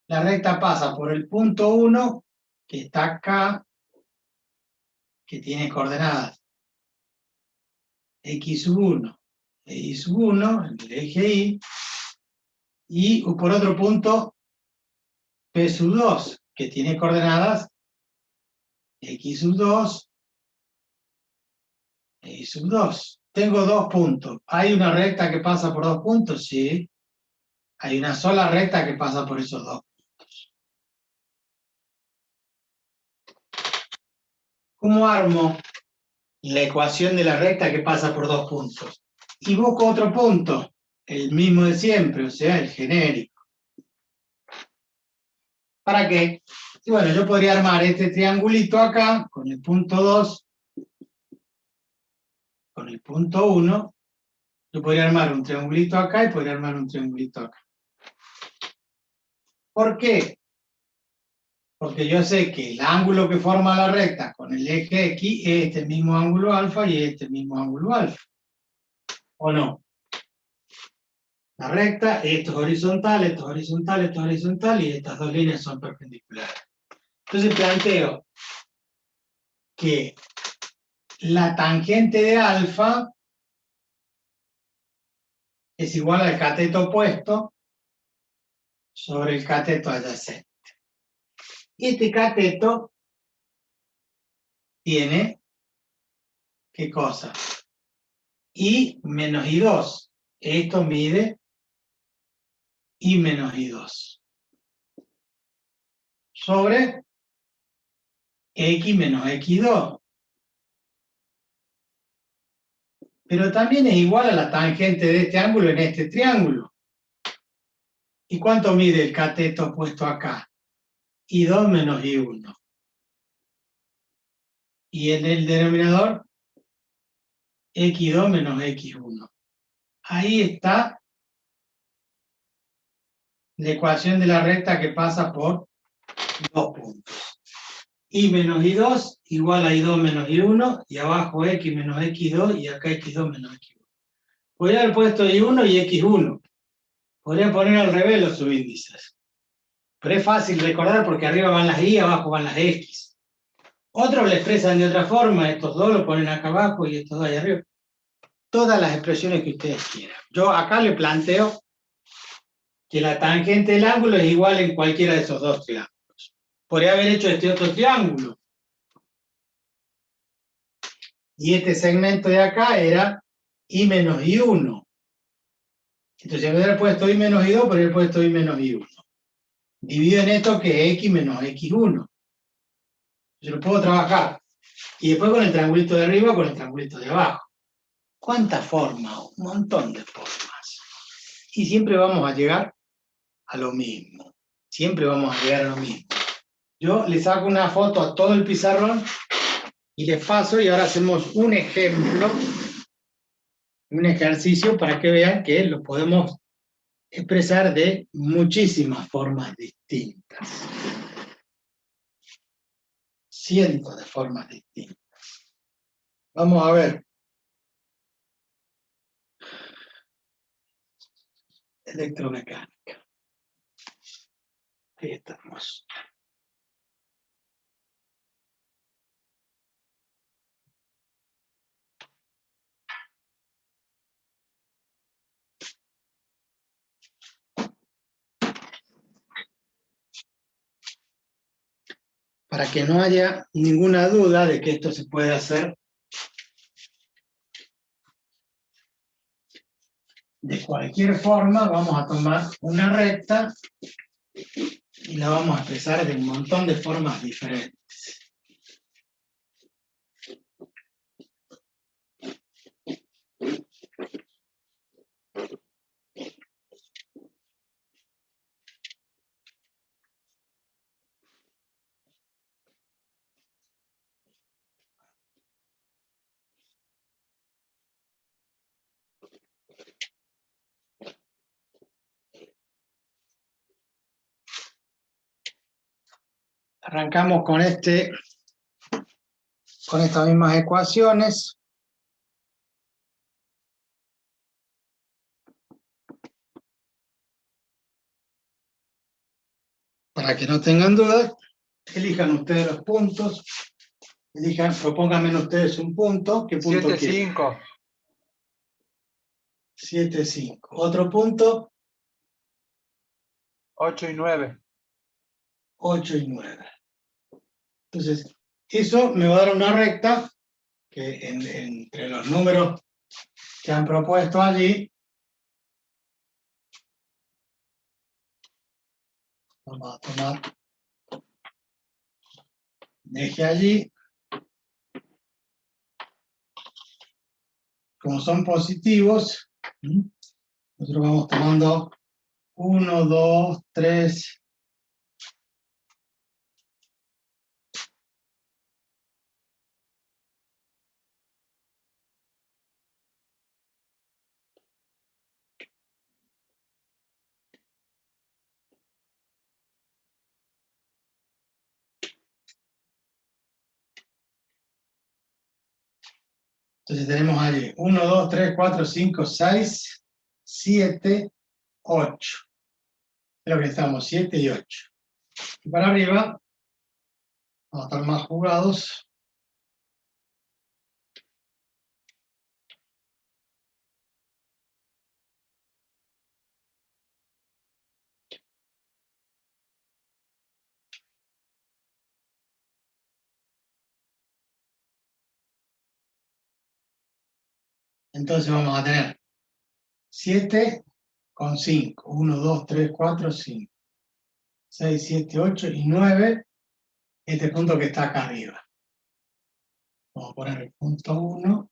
la recta pasa por el punto 1, que está acá, que tiene coordenadas X sub 1 e Y sub 1, el eje y por otro punto P sub 2, que tiene coordenadas X sub 2 e Y sub 2. Tengo dos puntos. ¿Hay una recta que pasa por dos puntos? Sí. Hay una sola recta que pasa por esos dos puntos. ¿Cómo armo la ecuación de la recta que pasa por dos puntos? Y busco otro punto. el mismo de siempre, o sea, el genérico. ¿Para qué? Y bueno, yo podría armar este triangulito acá, con el punto 2, con el punto 1, yo podría armar un triangulito acá y podría armar un triangulito acá. ¿Por qué? Porque yo sé que el ángulo que forma la recta con el eje X es este mismo ángulo alfa y este mismo ángulo alfa. ¿O no? La recta, esto es horizontal, esto es horizontal, esto es horizontal, y estas dos líneas son perpendiculares. Entonces planteo que la tangente de alfa es igual al cateto opuesto sobre el cateto adyacente. Y este cateto tiene, ¿qué cosa? I menos I2. Esto mide I menos I2. Sobre X menos X2. Pero también es igual a la tangente de este ángulo en este triángulo. ¿Y cuánto mide el cateto puesto acá? I2 menos I1. Y en el denominador, X2 menos X1. Ahí está la ecuación de la recta que pasa por dos puntos. I menos I2 igual a I2 menos I1, y abajo X menos X2, y acá X2 menos X1. Podría haber puesto I1 y X1. Podría poner al revés los subíndices. Pero es fácil recordar porque arriba van las Y, abajo van las X. Otros le expresan de otra forma, estos dos lo ponen acá abajo y estos dos ahí arriba. Todas las expresiones que ustedes quieran. Yo acá le planteo que la tangente del ángulo es igual en cualquiera de esos dos triángulos. Podría haber hecho este otro triángulo. Y este segmento de acá era I menos I1. Entonces, en vez de haber puesto I menos I2, podría haber puesto I menos I1. Divido en esto que es X menos X1. Yo lo puedo trabajar. Y después con el triangulito de arriba, con el triangulito de abajo. ¿Cuántas formas? Un montón de formas. Y siempre vamos a llegar a lo mismo. Siempre vamos a llegar a lo mismo. Yo le saco una foto a todo el pizarrón y les paso, y ahora hacemos un ejemplo, un ejercicio para que vean que lo podemos expresar de muchísimas formas distintas. Cientos de formas distintas. Vamos a ver. Electromecánica. Ahí estamos. Para que no haya ninguna duda de que esto se puede hacer de cualquier forma, vamos a tomar una recta y la vamos a expresar de un montón de formas diferentes. Arrancamos con estas mismas ecuaciones. Para que no tengan dudas, elijan ustedes los puntos. Propónganme ustedes un punto. ¿Qué punto 7, quieren? 5. 7, 5. Otro punto, 8 y 9. 8 y 9. Entonces, eso me va a dar una recta que entre los números que han propuesto allí, vamos a tomar eje allí. Como son positivos, Nosotros vamos tomando 1, 2, 3. Entonces tenemos allí 1, 2, 3, 4, 5, 6, 7, 8. Creo que estamos 7 y 8. Y para arriba, vamos a estar más jugados. Entonces vamos a tener 7 con 5. 1, 2, 3, 4, 5. 6, 7, 8 y 9. Este punto que está acá arriba. Vamos a poner el punto 1.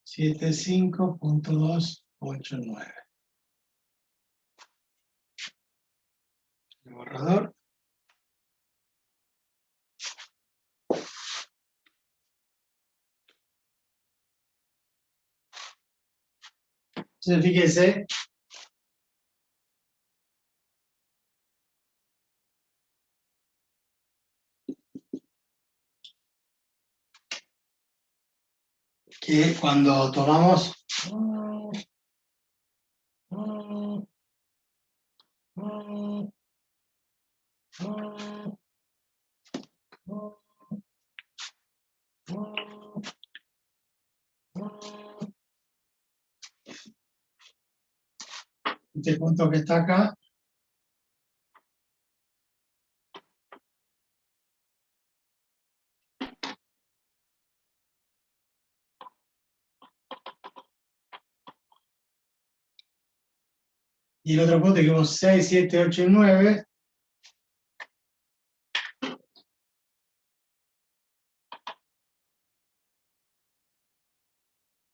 7, 5, punto 2, 8, 9. El borrador. Entonces fíjense que cuando tomamos este punto que está acá, y el otro punto que vemos 6, 7, 8 y 9,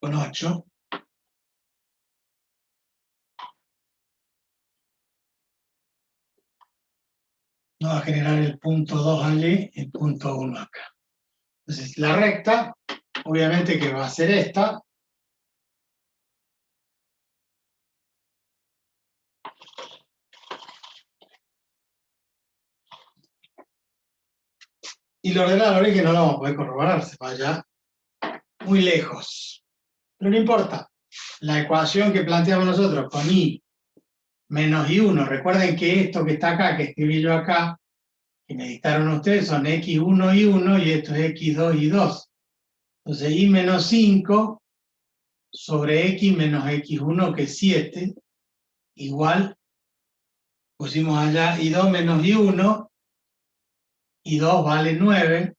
con 8, nos va a generar el punto 2 allí y el punto 1 acá. Entonces la recta, obviamente que va a ser esta, y lo ordenado al origen no lo vamos a poder corroborar, se vaya muy lejos. Pero no importa, la ecuación que planteamos nosotros con i menos i1, recuerden que esto que está acá, que escribí yo acá, que me dictaron ustedes, son x1 y 1, y esto es x2 y 2. Entonces i menos 5 sobre x menos x1, que es 7, igual, pusimos allá i2 menos i1, i2 vale 9,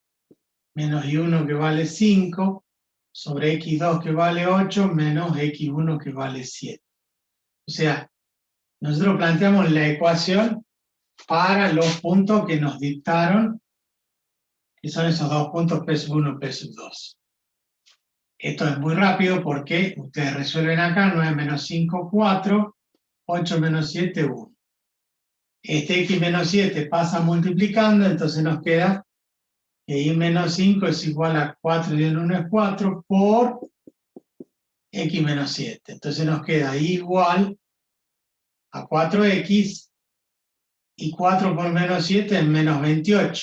menos i1 que vale 5, sobre x2 que vale 8, menos x1 que vale 7. O sea, nosotros planteamos la ecuación para los puntos que nos dictaron, que son esos dos puntos P1 y P2. Esto es muy rápido porque ustedes resuelven acá 9 menos 5, 4, 8 menos 7, 1. Este x menos 7 pasa multiplicando, entonces nos queda que y menos 5 es igual a 4 y en 1 es 4 por x menos 7. Entonces nos queda y igual a 4x, y 4 por menos 7 es menos 28.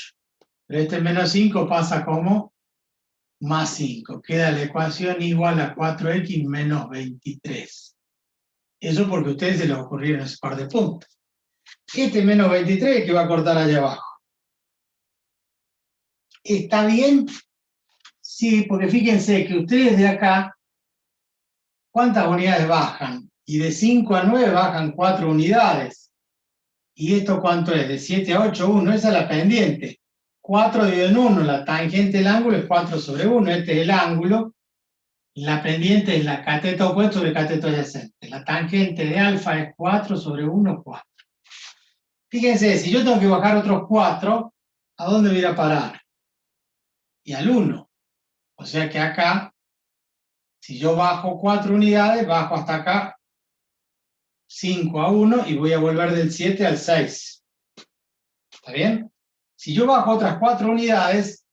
Pero este menos 5 pasa como más 5. Queda la ecuación igual a 4x menos 23. Eso porque a ustedes se les ocurrieron ese par de puntos. Este menos 23 que va a cortar allá abajo. ¿Está bien? Sí, porque fíjense que ustedes de acá, ¿cuántas unidades bajan? Y de 5 a 9 bajan 4 unidades. ¿Y esto cuánto es? De 7 a 8, 1. Esa es la pendiente. 4 dividido en 1. La tangente del ángulo es 4 sobre 1. Este es el ángulo. La pendiente es la cateto opuesto sobre cateto adyacente. La tangente de alfa es 4 sobre 1, 4. Fíjense, si yo tengo que bajar otros 4, ¿a dónde voy a ir a parar? Y al 1. O sea que acá Si yo bajo 4 unidades, bajo hasta acá 5 a 1 y voy a volver del 7 al 6. ¿Está bien? Si yo bajo otras 4 unidades,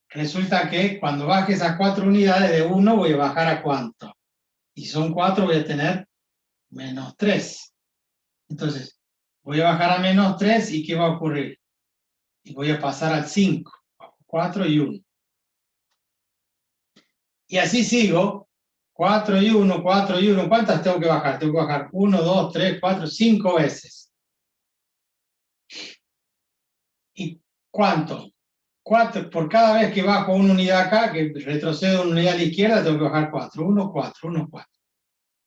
resulta que cuando baje esas 4 unidades de 1 voy a bajar a ¿cuánto? Y son 4, voy a tener menos 3. Entonces, voy a bajar a menos 3 y ¿qué va a ocurrir? Y voy a pasar al 5, 4 y 1. Y así sigo, 4 y 1, 4 y 1. ¿Cuántas tengo que bajar? Tengo que bajar 1, 2, 3, 4, 5 veces. ¿Y cuánto? 4, por cada vez que bajo una unidad acá, que retrocedo una unidad a la izquierda, tengo que bajar 4. 1, 4, 1, 4.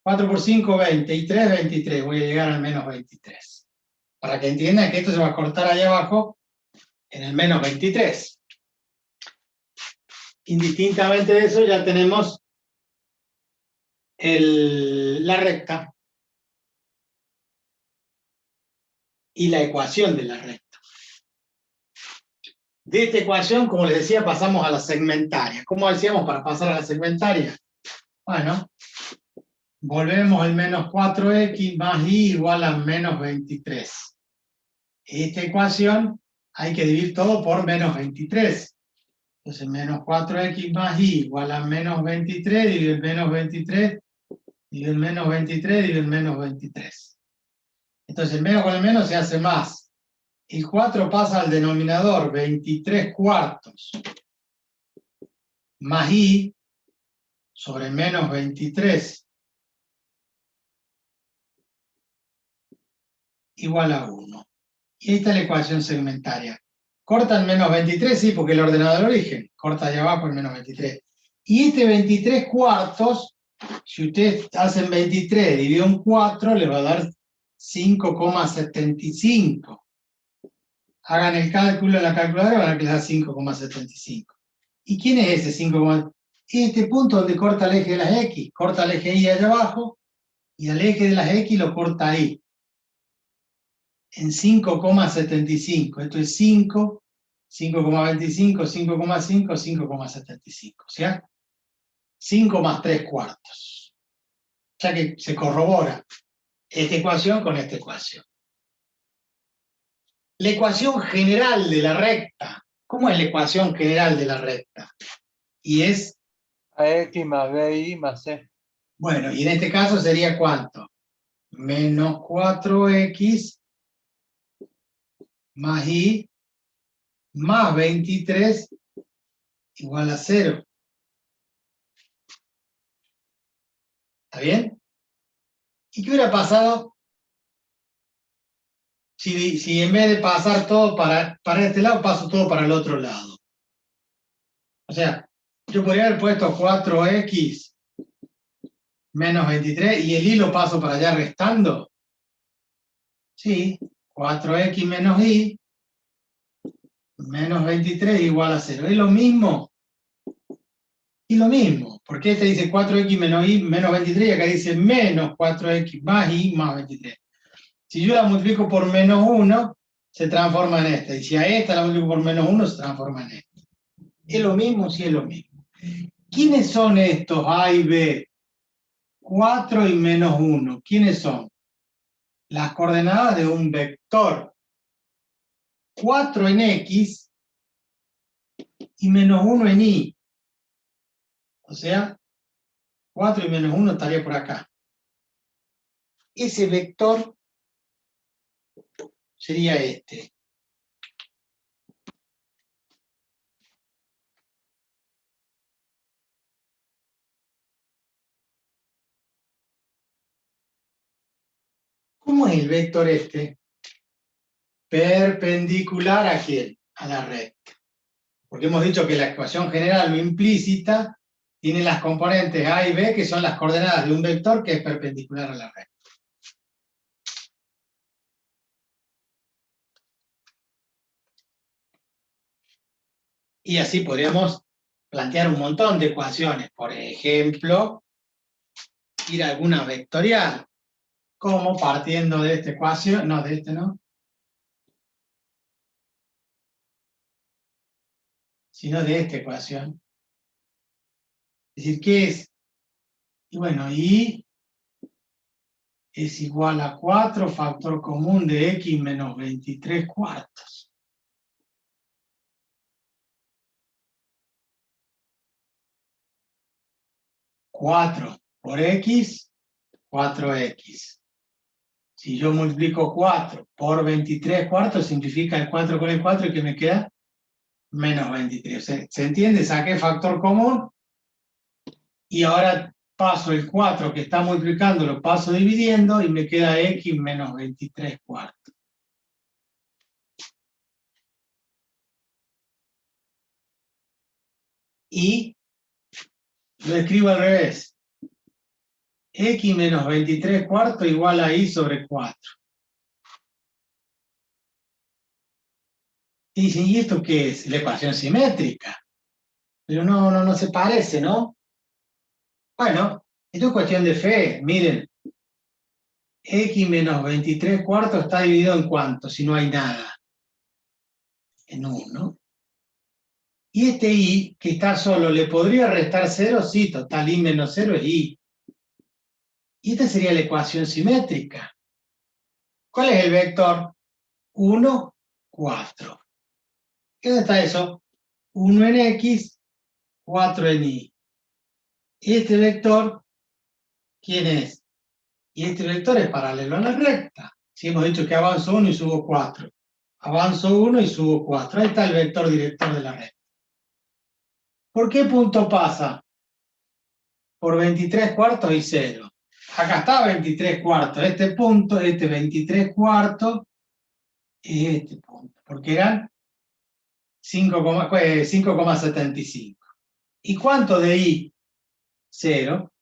4 por 5, 20. Y 3, 23. Voy a llegar al menos 23. Para que entiendan que esto se va a cortar allá abajo en el menos 23. Indistintamente de eso, ya tenemos la recta y la ecuación de la recta. De esta ecuación, como les decía, pasamos a la segmentaria. ¿Cómo hacíamos para pasar a la segmentaria? Bueno, volvemos el menos 4x más y igual a menos 23. Esta ecuación hay que dividir todo por menos 23. Entonces, menos 4x más y igual a menos 23, divide el menos 23, divide el menos 23, divide el menos 23. Entonces, el menos con el menos se hace más. El 4 pasa al denominador, 23 cuartos, más i sobre menos 23 igual a 1. Y ahí está la ecuación segmentaria. Corta el menos 23, sí, porque el ordenador de origen. Corta allá abajo el menos 23. Y este 23 cuartos, si ustedes hacen 23 dividido en 4, le va a dar 5,75. Hagan el cálculo en la calculadora, van a que les da 5,75. ¿Y quién es ese 5,75? Este punto donde corta el eje de las X. Corta el eje Y allá abajo, y el eje de las X lo corta ahí. En 5,75. Esto es 5, 5,25, 5,5, 5,75. O sea, 5 más 3 cuartos. O sea que se corrobora esta ecuación con esta ecuación. La ecuación general de la recta. ¿Cómo es la ecuación general de la recta? Y es... AX más BI más C. Bueno, y en este caso sería ¿cuánto? Menos 4x más y más 23 igual a 0. ¿Está bien? ¿Y qué hubiera pasado si en vez de pasar todo para este lado, paso todo para el otro lado? O sea, yo podría haber puesto 4x menos 23 y el y lo paso para allá restando. Sí, 4x menos y menos 23 igual a 0. ¿Es lo mismo? Y lo mismo, porque este dice 4x menos y menos 23 y acá dice menos 4x más y más 23. Si yo la multiplico por menos 1, se transforma en esta. Y si a esta la multiplico por menos 1, se transforma en esta. ¿Es lo mismo? Sí, es lo mismo. ¿Quiénes son estos A y B? 4 y menos 1. ¿Quiénes son? Las coordenadas de un vector. 4 en X y menos 1 en Y. O sea, 4 y menos 1 estaría por acá. Ese vector sería este. ¿Cómo es el vector este? Perpendicular ¿a quién? A la recta. Porque hemos dicho que la ecuación general o implícita tiene las componentes A y B, que son las coordenadas de un vector que es perpendicular a la recta. Y así podríamos plantear un montón de ecuaciones. Por ejemplo, ir a alguna vectorial, como partiendo de esta ecuación, no, de este no, sino de esta ecuación. Es decir, ¿qué es? Y bueno, y es igual a 4, factor común de x menos 23 cuartos. ¿4 por x? 4x. Si yo multiplico 4 por 23 cuartos, simplifica el 4 con el 4 y ¿qué me queda? Menos 23. ¿Se entiende? Saqué factor común y ahora paso el 4 que está multiplicando, lo paso dividiendo y me queda x menos 23 cuartos. Y lo escribo al revés. X menos 23 cuartos igual a y sobre 4. Y dicen, ¿y esto qué es? La ecuación simétrica. Pero no se parece, ¿no? Bueno, esto es cuestión de fe. Miren, x menos 23 cuartos está dividido en ¿cuánto? Si no hay nada. En 1. Y este y, que está solo, ¿le podría restar 0? Sí, total, y menos 0 es y. Y esta sería la ecuación simétrica. ¿Cuál es el vector? 1, 4. ¿Y dónde está eso? 1 en x, 4 en y. ¿Y este vector quién es? Y este vector es paralelo a la recta. Si hemos dicho que avanzo 1 y subo 4. Avanzo 1 y subo 4. Ahí está el vector director de la recta. ¿Por qué punto pasa? Por 23 cuartos y 0. Acá está 23 cuartos. Este punto, este 23 cuartos, y este punto. Porque eran 5,75. ¿Y cuánto de y? 0.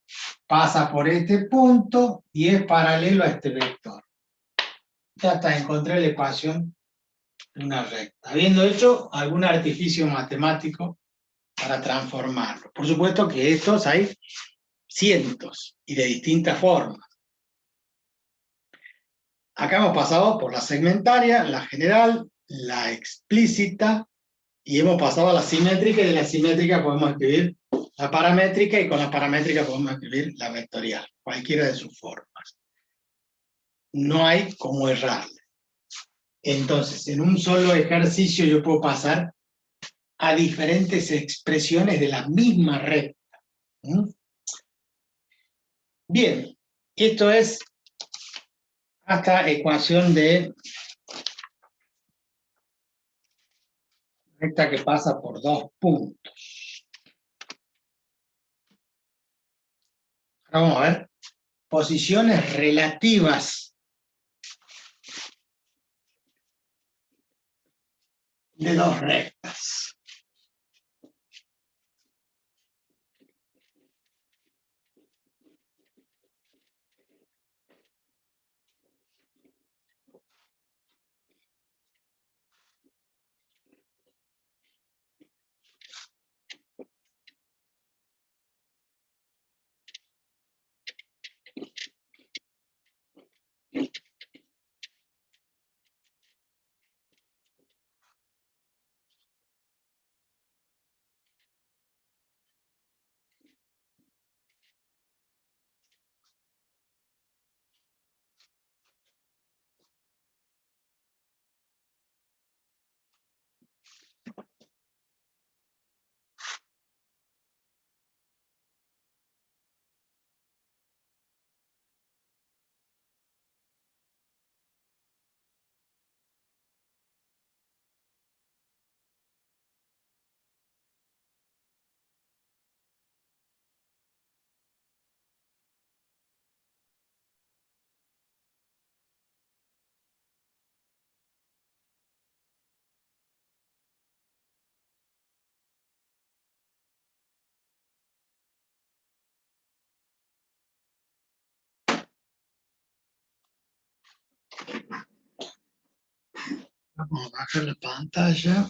Pasa por este punto y es paralelo a este vector. Ya está, encontré la ecuación de una recta. Habiendo hecho algún artificio matemático para transformarlo. Por supuesto que estos hay cientos y de distintas formas. Acá hemos pasado por la segmentaria, la general, la explícita, y hemos pasado a la simétrica, y de la simétrica podemos escribir la paramétrica, y con la paramétrica podemos escribir la vectorial, cualquiera de sus formas. No hay como errarle. Entonces, en un solo ejercicio yo puedo pasar a diferentes expresiones de la misma recta. Bien, esto es hasta ecuación de recta que pasa por 2 puntos. Ahora vamos a ver posiciones relativas de dos rectas. Vamos a bajar la pantalla.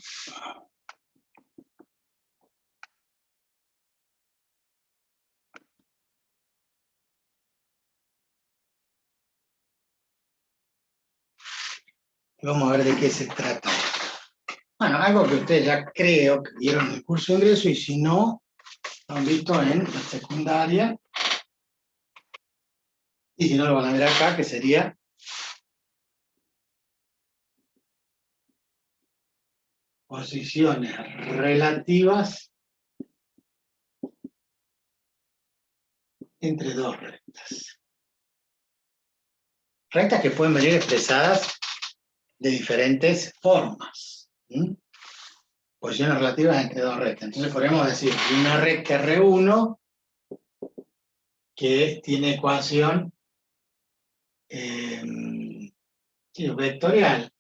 Y vamos a ver de qué se trata. Bueno, algo que ustedes ya creo que vieron en el curso de ingreso, y si no, Lo han visto en la secundaria. Y si no, lo van a ver acá, que sería posiciones relativas entre dos rectas. Rectas que pueden venir expresadas de diferentes formas. Posiciones relativas entre dos rectas. Entonces podríamos decir una recta R1 que tiene ecuación vectorial.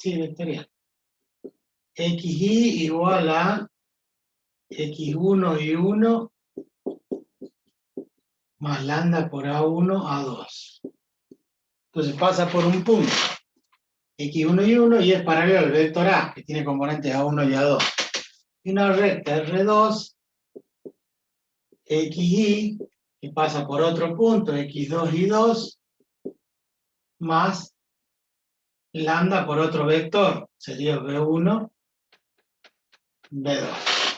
Vectorial. XY igual a X1 y 1 más lambda por A1, A2. Entonces pasa por un punto X1 y 1 y es paralelo al vector A, que tiene componentes A1 y A2. Y una recta R2, XY, que pasa por otro punto X2 y 2, más lambda por otro vector, sería B1, B2.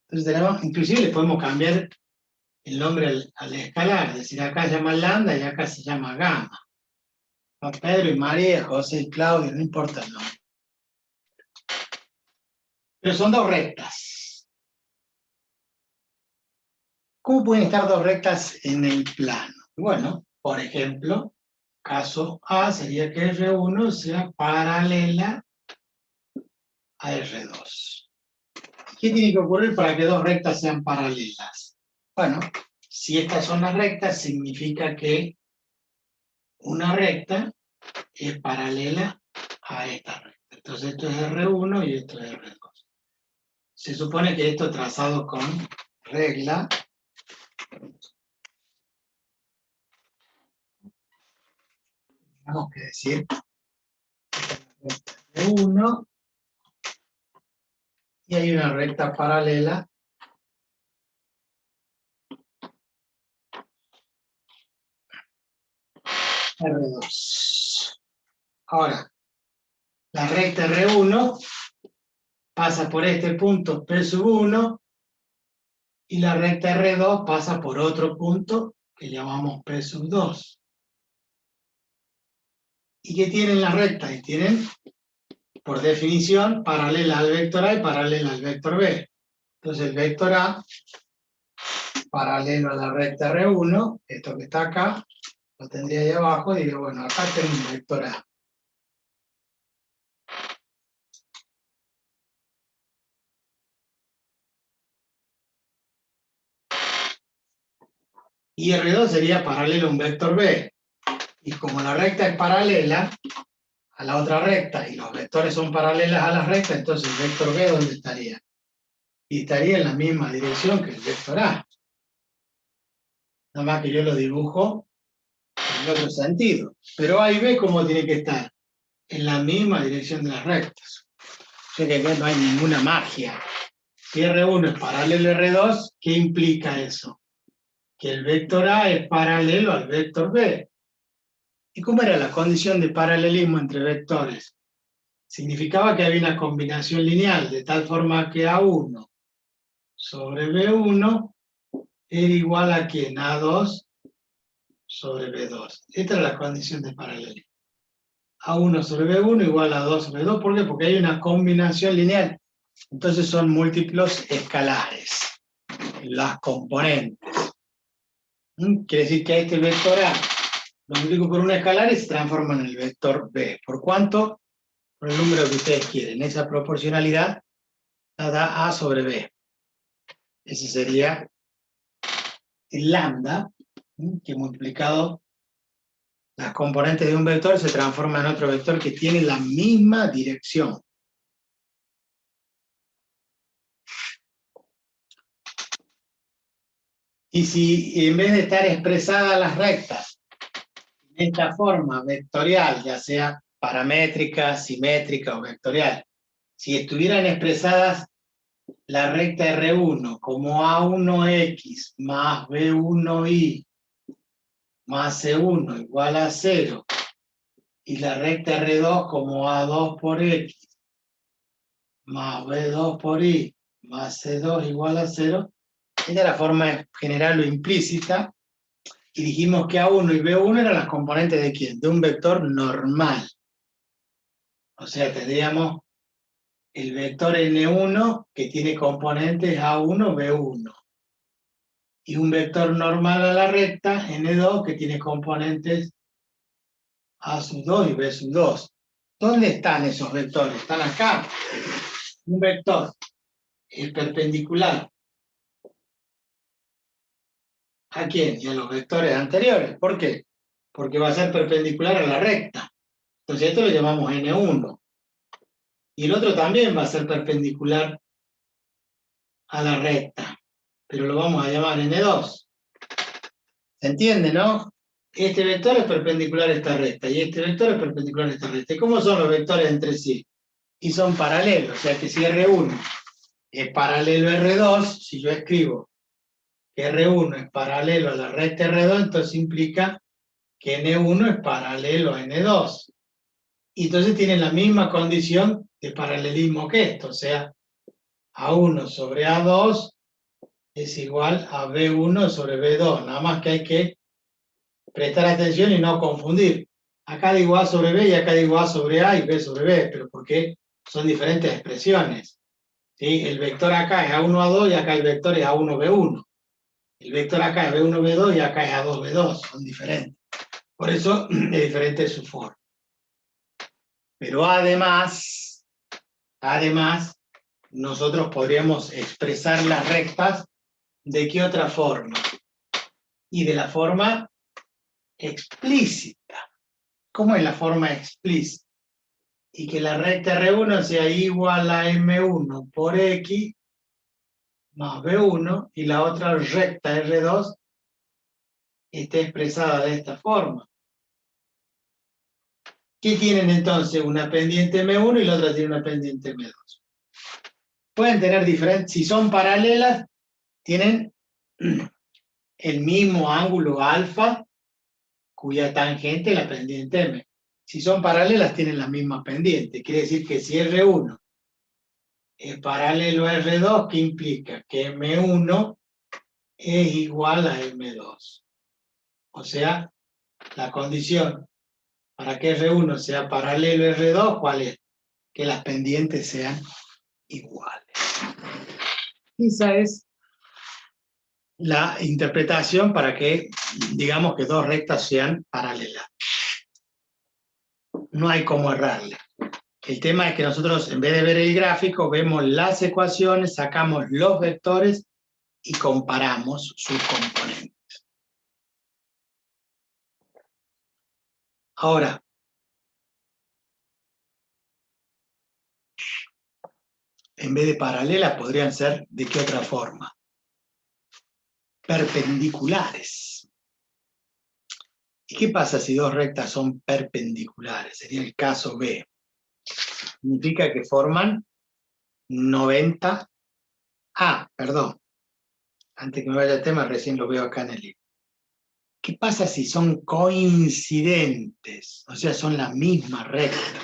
Entonces tenemos, inclusive le podemos cambiar el nombre al escalar, es decir, acá se llama lambda y acá se llama gamma. A Pedro y María, José y Claudio, no importa el nombre. Pero son dos rectas. ¿Cómo pueden estar dos rectas en el plano? Bueno, por ejemplo, caso A sería que R1 sea paralela a R2. ¿Qué tiene que ocurrir para que dos rectas sean paralelas? Bueno, si estas son las rectas, significa que una recta es paralela a esta recta. Entonces esto es R1 y esto es R2. Se supone que esto trazado con regla tenemos que decir R1 y hay una recta paralela R2. Ahora, la recta R1 pasa por este punto P1 y la recta R2 pasa por otro punto que llamamos P2. ¿Y qué tienen las rectas? Y tienen, por definición, paralela al vector A y paralela al vector B. Entonces el vector A, paralelo a la recta R1, esto que está acá, lo tendría ahí abajo, y digo, bueno, acá tengo un vector A. Y R2 sería paralelo a un vector B. Y como la recta es paralela a la otra recta, y los vectores son paralelas a las rectas, entonces el vector B, ¿dónde estaría? Y estaría en la misma dirección que el vector A. Nada más que yo lo dibujo en el otro sentido. Pero A y B, ¿cómo tiene que estar? En la misma dirección de las rectas. O sea que acá no hay ninguna magia. Si R1 es paralelo a R2, ¿qué implica eso? Que el vector A es paralelo al vector B. ¿Y cómo era la condición de paralelismo entre vectores? Significaba que había una combinación lineal, de tal forma que A1 sobre B1 era igual a ¿quién? A2 sobre B2. Esta era la condición de paralelismo. A1 sobre B1 igual a 2 sobre 2. ¿Por qué? Porque hay una combinación lineal. Entonces son múltiplos escalares, las componentes. Quiere decir que a este vector A lo multiplico por un escalar y se transforma en el vector B. ¿Por cuánto? Por el número que ustedes quieren. Esa proporcionalidad la da A sobre B. Ese sería el lambda, que multiplicado las componentes de un vector se transforma en otro vector que tiene la misma dirección. Y si en vez de estar expresadas las rectas en esta forma vectorial, ya sea paramétrica, simétrica o vectorial, si estuvieran expresadas la recta R1 como A1X más B1Y más C1 igual a 0, y la recta R2 como A2 por X más B2 por I más C2 igual a 0. Esta es la forma general o implícita. Y dijimos que A1 y B1 eran las componentes de ¿quién? De un vector normal. O sea, tendríamos el vector N1 que tiene componentes A1, B1. Y un vector normal a la recta, N2, que tiene componentes A sub 2 y B sub 2. ¿Dónde están esos vectores? Están acá. Un vector es perpendicular. ¿A quién? Y a los vectores anteriores. ¿Por qué? Porque va a ser perpendicular a la recta. Entonces esto lo llamamos N1. Y el otro también va a ser perpendicular a la recta. Pero lo vamos a llamar N2. ¿Se entiende, no? Este vector es perpendicular a esta recta y este vector es perpendicular a esta recta. ¿Y cómo son los vectores entre sí? Y son paralelos, o sea que si R1 es paralelo a R2, si yo escribo que R1 es paralelo a la recta R2, entonces implica que N1 es paralelo a N2. Y entonces tienen la misma condición de paralelismo que esto, o sea, A1 sobre A2 es igual a B1 sobre B2, nada más que hay que prestar atención y no confundir. Acá digo A sobre B y acá digo A sobre A y B sobre B, pero porque son diferentes expresiones. ¿Sí? El vector acá es A1, A2 y acá el vector es A1, B1. El vector acá es B1, B2 y acá es A2, B2. Son diferentes. Por eso es diferente su forma. Pero además, nosotros podríamos expresar las rectas ¿de qué otra forma? Y de la forma explícita. ¿Cómo es la forma explícita? Y que la recta R1 sea igual a M1 por X más B1 y la otra recta R2 esté expresada de esta forma. ¿Qué tienen entonces? Una pendiente M1 y la otra tiene una pendiente M2. Pueden tener diferentes, si son paralelas, tienen el mismo ángulo alfa cuya tangente es la pendiente M. Si son paralelas, tienen la misma pendiente. Quiere decir que si R1 es paralelo a R2, ¿qué implica? Que M1 es igual a M2. O sea, la condición para que R1 sea paralelo a R2, ¿cuál es? Que las pendientes sean iguales. Esa es la interpretación para que digamos que dos rectas sean paralelas. No hay cómo errarle. El tema es que nosotros, en vez de ver el gráfico, vemos las ecuaciones, sacamos los vectores y comparamos sus componentes. Ahora, en vez de paralelas, podrían ser ¿de qué otra forma? Perpendiculares. ¿Y qué pasa si dos rectas son perpendiculares? Sería el caso B. Significa que forman 90. Perdón. Antes que me vaya el tema, recién lo veo acá en el libro. ¿Qué pasa si son coincidentes? O sea, son la misma recta.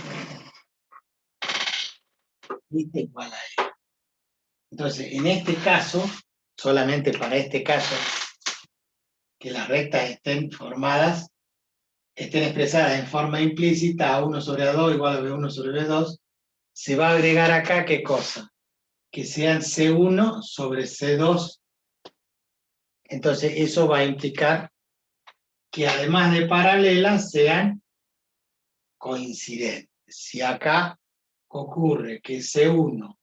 ¿Viste? Igual a él. Entonces, en este caso, solamente para este caso, que las rectas estén formadas, estén expresadas en forma implícita, A1 sobre A2 igual a B1 sobre B2, se va a agregar acá, ¿qué cosa? Que sean C1 sobre C2. Entonces, eso va a implicar que además de paralelas, sean coincidentes. Si acá ocurre que C1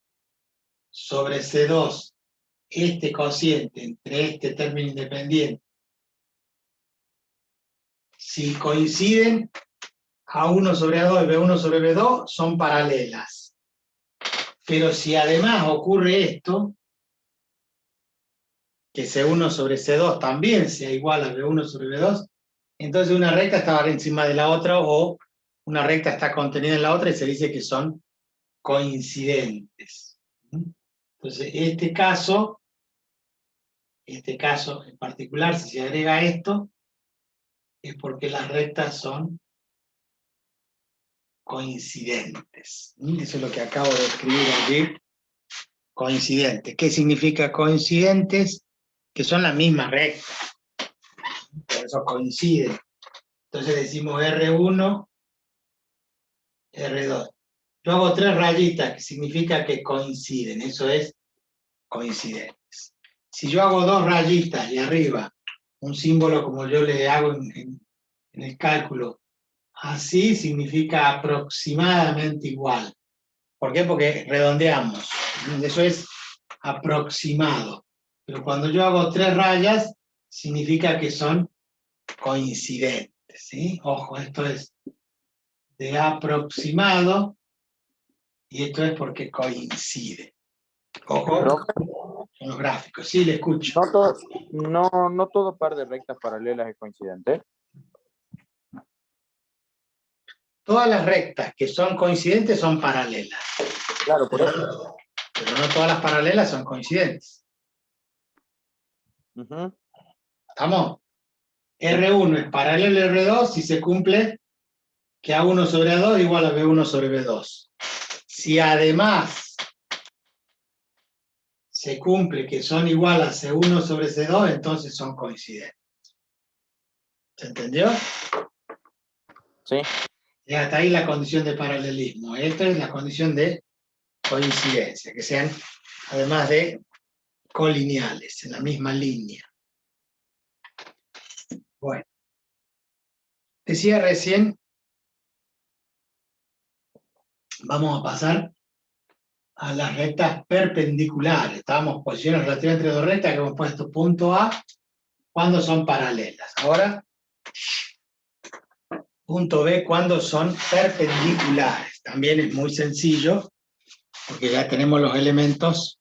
sobre C2, este cociente entre este término independiente, si coinciden, A1 sobre A2 y B1 sobre B2 son paralelas. Pero si además ocurre esto, que C1 sobre C2 también sea igual a B1 sobre B2, entonces una recta está encima de la otra o una recta está contenida en la otra y se dice que son coincidentes. Entonces, este caso en particular, si se agrega esto, es porque las rectas son coincidentes. Eso es lo que acabo de escribir aquí. Coincidentes. ¿Qué significa coincidentes? Que son la misma recta. Por eso coinciden. Entonces decimos R1, R2. Yo hago 3 rayitas, que significa que coinciden. Eso es coincidentes. Si yo hago 2 rayitas y arriba un símbolo como yo le hago en el cálculo, así significa aproximadamente igual. ¿Por qué? Porque redondeamos. Eso es aproximado. Pero cuando yo hago 3 rayas, significa que son coincidentes. ¿Sí? Ojo, esto es de aproximado y esto es porque coincide. Ojo, Profe, con los gráficos. Sí, le escucho. no todo par de rectas paralelas es coincidente. Todas las rectas que son coincidentes son paralelas. Claro, por eso. Pero no todas las paralelas son coincidentes. Ujú. ¿Estamos? R1 es paralelo a R2 si se cumple que A1 sobre A2 es igual a B1 sobre B2. Si además se cumple que son igual a C1 sobre C2, entonces son coincidentes. ¿Se entendió? Sí. Y hasta ahí la condición de paralelismo. Esta es la condición de coincidencia, que sean además de colineales, en la misma línea. Bueno. Decía recién, vamos a pasar a las rectas perpendiculares. Estábamos en posiciones relativas entre dos rectas que hemos puesto punto A cuando son paralelas. Ahora, punto B cuando son perpendiculares. También es muy sencillo, porque ya tenemos los elementos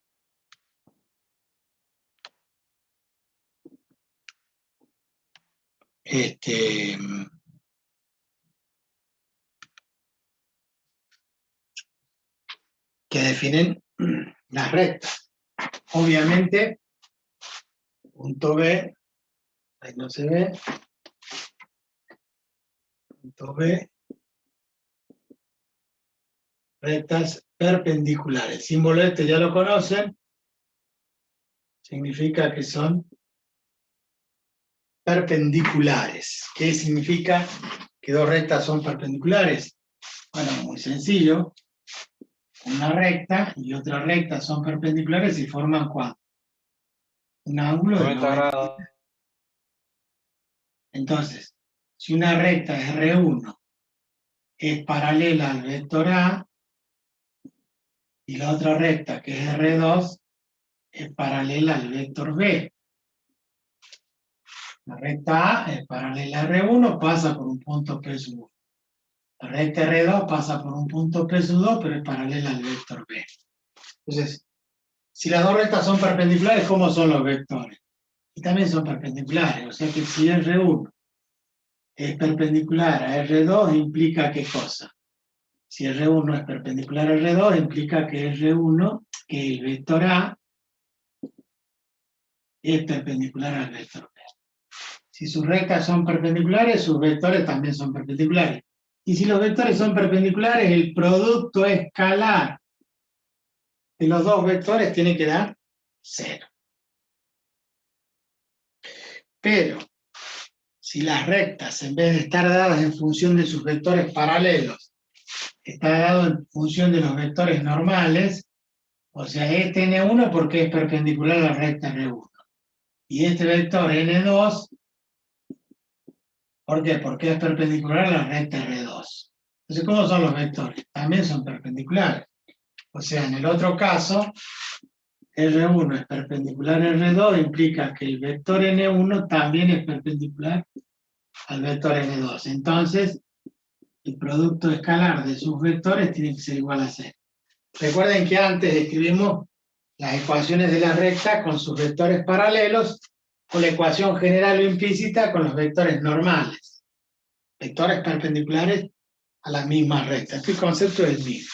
que definen las rectas. Obviamente, punto B, ahí no se ve, punto B, rectas perpendiculares. El símbolo este ya lo conocen, significa que son perpendiculares. ¿Qué significa que dos rectas son perpendiculares? Bueno, muy sencillo. Una recta y otra recta son perpendiculares y forman ¿cuánto? Un ángulo de 90 grados. Entonces, si una recta es R1 es paralela al vector A y la otra recta que es R2 es paralela al vector B. La recta A es paralela a R1, pasa por un punto P sub 1. La recta R2 pasa por un punto P sub 2, pero es paralela al vector B. Entonces, si las dos rectas son perpendiculares, ¿cómo son los vectores? Y también son perpendiculares, o sea que si R1 es perpendicular a R2, implica ¿qué cosa? Si R1 es perpendicular a R2, implica que R1, que el vector A, es perpendicular al vector B. Si sus rectas son perpendiculares, sus vectores también son perpendiculares. Y si los vectores son perpendiculares, el producto escalar de los dos vectores tiene que dar 0. Pero, si las rectas, en vez de estar dadas en función de sus vectores paralelos, está dado en función de los vectores normales, o sea, este N1 porque es perpendicular a la recta R1. Y este vector N2, ¿por qué? Porque es perpendicular a la recta R2. Entonces, ¿cómo son los vectores? También son perpendiculares. O sea, en el otro caso, R1 es perpendicular a R2, implica que el vector N1 también es perpendicular al vector N2. Entonces, el producto escalar de sus vectores tiene que ser igual a 0. Recuerden que antes escribimos las ecuaciones de la recta con sus vectores paralelos, o la ecuación general o implícita con los vectores normales. Vectores perpendiculares a las mismas rectas. Este concepto es el mismo.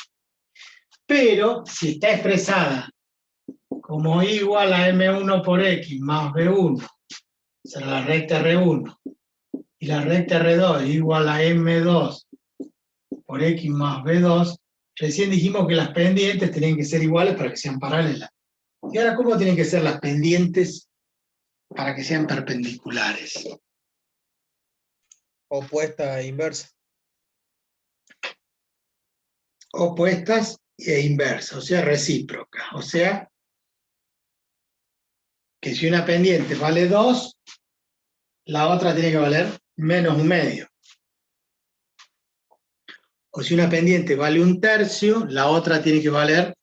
Pero, si está expresada como igual a M1 por X más B1, será la recta R1, y la recta R2 igual a M2 por X más B2. Recién dijimos que las pendientes tenían que ser iguales para que sean paralelas. Y ahora, ¿cómo tienen que ser las pendientes para que sean perpendiculares? Opuesta e inversa. Opuestas e inversas, o sea, recíprocas. O sea, que si una pendiente vale 2, la otra tiene que valer menos 1/2. O si una pendiente vale 1/3, la otra tiene que valer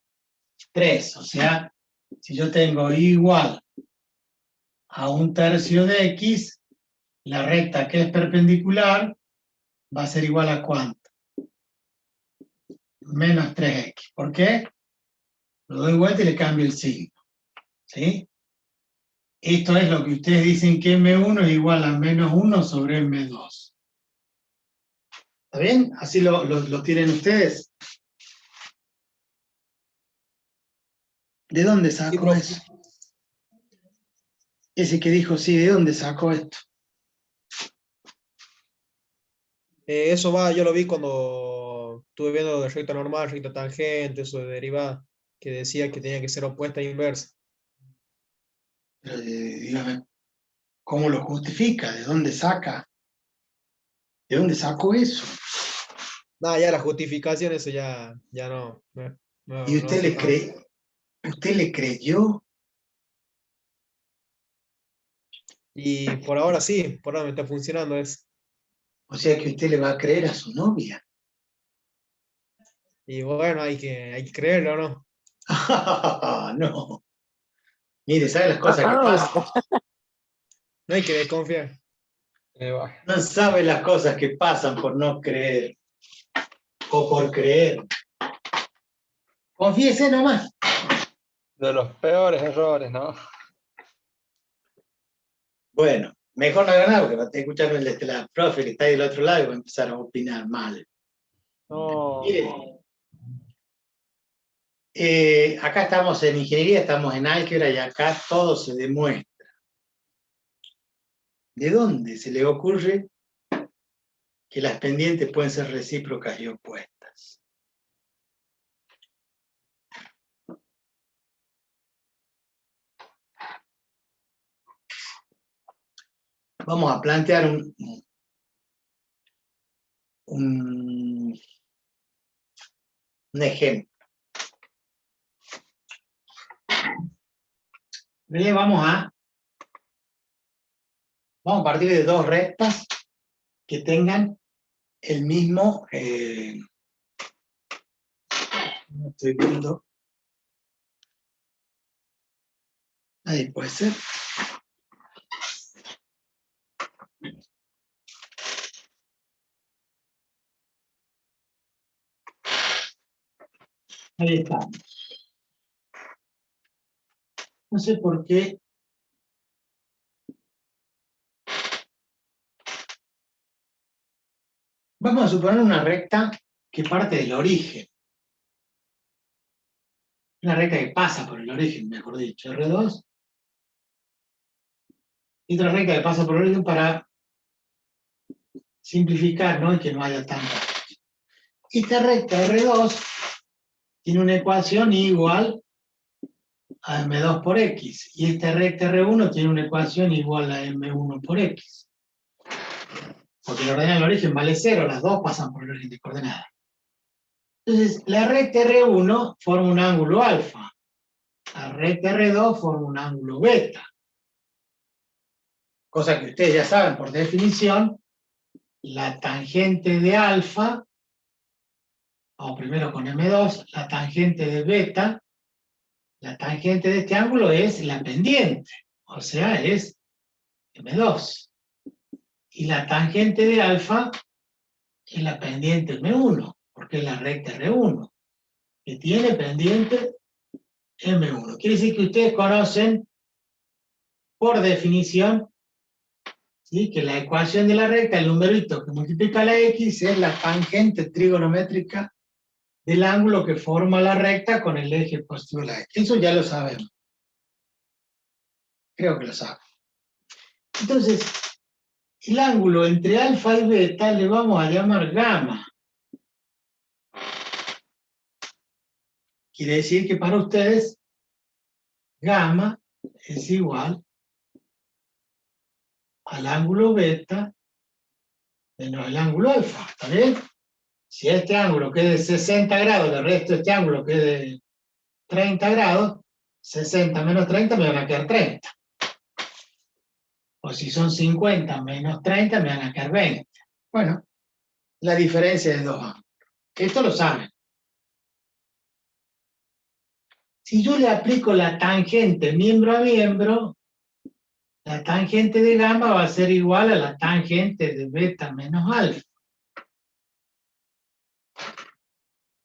3. O sea, si yo tengo y igual a 1/3 de X, la recta que es perpendicular va a ser igual a ¿cuánto? Menos 3X. ¿Por qué? Lo doy vuelta y le cambio el signo. ¿Sí? Esto es lo que ustedes dicen que M1 es igual a menos 1 sobre M2. ¿Está bien? ¿Así lo tienen ustedes? ¿De dónde Sí, sacó profe. eso? Ese que dijo sí, ¿de dónde sacó esto? Eso va, yo lo vi cuando estuve viendo lo de recta normal, recta tangente, eso de derivada, que decía que tenía que ser opuesta e inversa. Pero dígame, ¿cómo lo justifica? ¿De dónde saca? ¿De dónde sacó eso? Nada, ya la justificación, eso ya no, ¿Y no sé tanto. usted le creyó? Y por ahora sí, por ahora me está funcionando eso. O sea que usted le va a creer a su novia. Y bueno, hay que creerlo, ¿no? No. Mire, ¿sabe las cosas que pasan? No hay que desconfiar. Bueno, No sabe las cosas que pasan por no creer. O por creer. Confiese nomás. de los peores errores, ¿no? Bueno, mejor no haga nada porque va a estar escuchando el de este lado. Profe, que está ahí del otro lado y va a empezar a opinar mal. No, Mire, acá estamos en ingeniería, estamos en álgebra y acá todo se demuestra. ¿De dónde se le ocurre que las pendientes pueden ser recíprocas y opuestas? Vamos a plantear un ejemplo. Vamos a partir de dos rectas que tengan el mismo, no estoy viendo, ahí puede ser. Ahí está. No sé por qué. Vamos a suponer una recta que parte del origen. Una recta que pasa por el origen, mejor dicho, R2. Y otra recta que pasa por el origen para simplificar, ¿no? Y que no haya tanta. Esta recta R2 tiene una ecuación igual a M2 por X. Y esta recta R1 tiene una ecuación igual a M1 por X. Porque la ordenada del origen vale 0, las dos pasan por el origen de coordenada. Entonces, la recta R1 forma un ángulo alfa. La recta R2 forma un ángulo beta. Cosa que ustedes ya saben por definición, la tangente de alfa, vamos primero con M2, la tangente de beta, la tangente de este ángulo es la pendiente, o sea, es M2. Y la tangente de alfa es la pendiente M1, porque es la recta R1, que tiene pendiente M1. Quiere decir que ustedes conocen, por definición, ¿sí?, que la ecuación de la recta, el numerito que multiplica la X, es la tangente trigonométrica del ángulo que forma la recta con el eje positivo de la X. Eso ya lo sabemos. Creo que lo saben. Entonces, el ángulo entre alfa y beta le vamos a llamar gamma. Quiere decir que para ustedes gamma es igual al ángulo beta menos el ángulo alfa, ¿está bien? Si este ángulo que es de 60 grados, el resto de este ángulo que es de 30 grados, 60 menos 30 me van a quedar 30. O si son 50 menos 30 me van a quedar 20. Bueno, la diferencia de dos ángulos. Esto lo saben. Si yo le aplico la tangente miembro a miembro, la tangente de gamma va a ser igual a la tangente de beta menos alfa.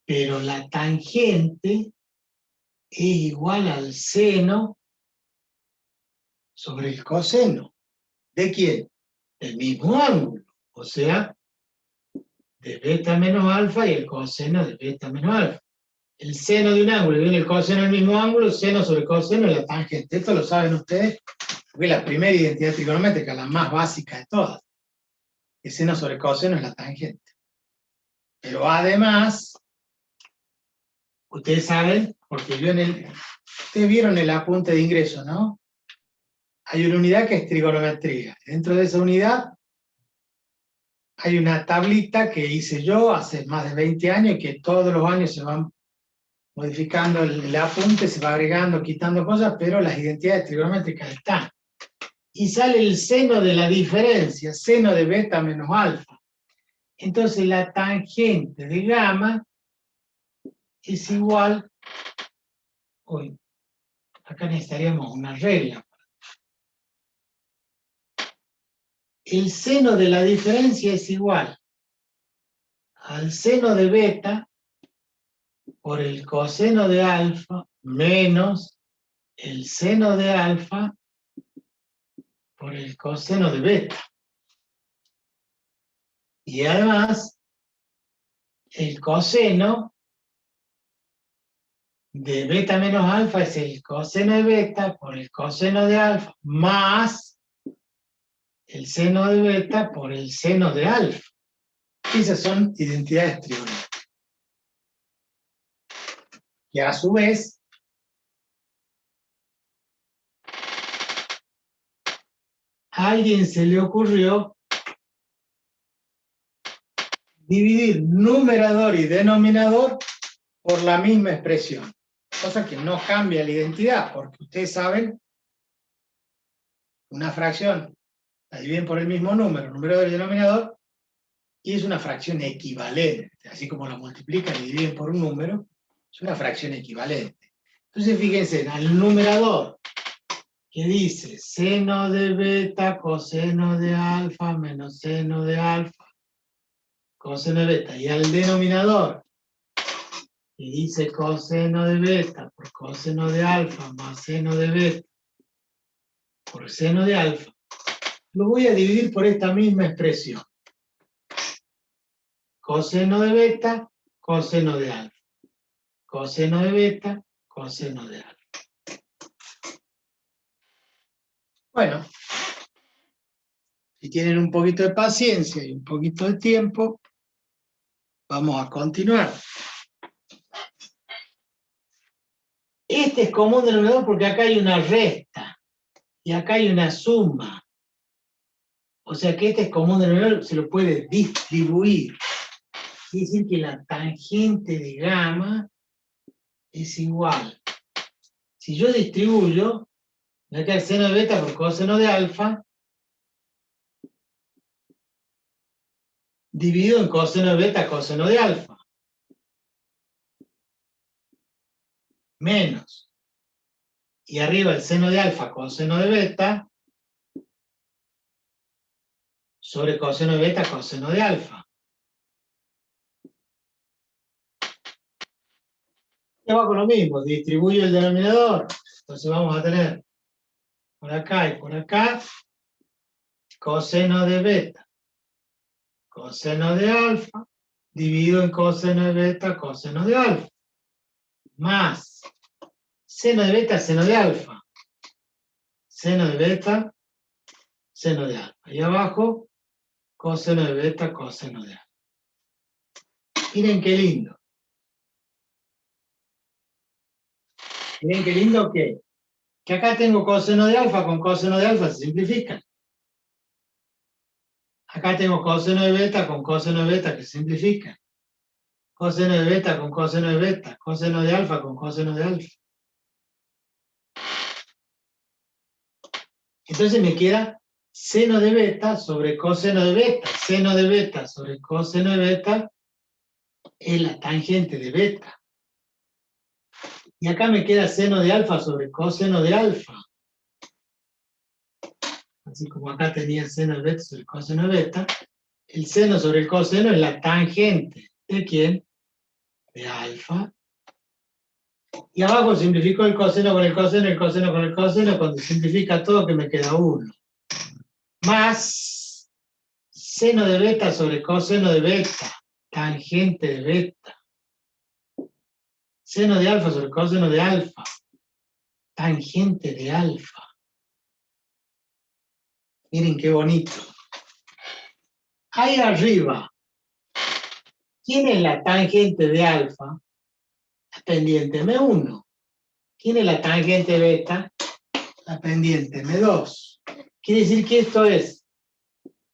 Pero la tangente es igual al seno sobre el coseno. ¿De quién? Del mismo ángulo. O sea, de beta menos alfa y el coseno de beta menos alfa. El seno de un ángulo y viene el coseno del mismo ángulo, seno sobre coseno y la tangente. Esto lo saben ustedes, porque es la primera identidad trigonométrica, la más básica de todas. El seno sobre coseno es la tangente. Pero además, ustedes saben, porque yo ustedes vieron el apunte de ingreso, ¿no? Hay una unidad que es trigonometría. Dentro de esa unidad hay una tablita que hice yo hace más de 20 años y que todos los años se van modificando el apunte, se va agregando, quitando cosas, pero las identidades trigonométricas están. Y sale el seno de la diferencia, seno de beta menos alfa. Entonces la tangente de gamma es igual, uy, acá necesitaríamos una regla. El seno de la diferencia es igual al seno de beta por el coseno de alfa menos el seno de alfa por el coseno de beta. Y además, el coseno de beta menos alfa es el coseno de beta por el coseno de alfa más el seno de beta por el seno de alfa. Esas son identidades trigonométricas. Y a su vez, a alguien se le ocurrió dividir numerador y denominador por la misma expresión. Cosa que no cambia la identidad, porque ustedes saben, una fracción la dividen por el mismo número, numerador y denominador, y es una fracción equivalente. Así como la multiplican y dividen por un número, es una fracción equivalente. Entonces fíjense, al numerador que dice seno de beta, coseno de alfa, menos seno de alfa, coseno de beta, y al denominador que dice coseno de beta por coseno de alfa más seno de beta por seno de alfa, lo voy a dividir por esta misma expresión. Coseno de beta, coseno de alfa. Coseno de beta, coseno de alfa. Bueno, si tienen un poquito de paciencia y un poquito de tiempo, vamos a continuar. Este es común denominador porque acá hay una resta y acá hay una suma. O sea que este es común denominador, se lo puede distribuir. Quiere decir que la tangente de gamma es igual. Si yo distribuyo, me va a quedar seno de beta por coseno de alfa, dividido en coseno de beta, coseno de alfa. Menos. Y arriba el seno de alfa, coseno de beta, sobre coseno de beta, coseno de alfa. Y abajo lo mismo, distribuyo el denominador. Entonces vamos a tener por acá y por acá coseno de beta, coseno de alfa, dividido en coseno de beta, coseno de alfa. Más seno de beta, seno de alfa. Seno de beta, seno de alfa. Y abajo, coseno de beta, coseno de alfa. Miren qué lindo. Miren qué lindo que acá tengo coseno de alfa con coseno de alfa, se simplifican. Acá tengo coseno de beta con coseno de beta que se simplifican. Coseno de beta con coseno de beta, coseno de alfa con coseno de alfa. Entonces me queda seno de beta sobre coseno de beta. Seno de beta sobre coseno de beta es la tangente de beta. Y acá me queda seno de alfa sobre coseno de alfa. Así como acá tenía seno de beta sobre coseno de beta, el seno sobre el coseno es la tangente. ¿De quién? De alfa. Y abajo simplifico el coseno con el coseno, el coseno con el coseno, cuando simplifica todo que me queda 1. Más seno de beta sobre coseno de beta, tangente de beta. Seno de alfa sobre coseno de alfa, tangente de alfa. Miren qué bonito. Ahí arriba, ¿quién es la tangente de alfa? La pendiente M1. ¿Quién es la tangente beta? La pendiente M2. Quiere decir que esto es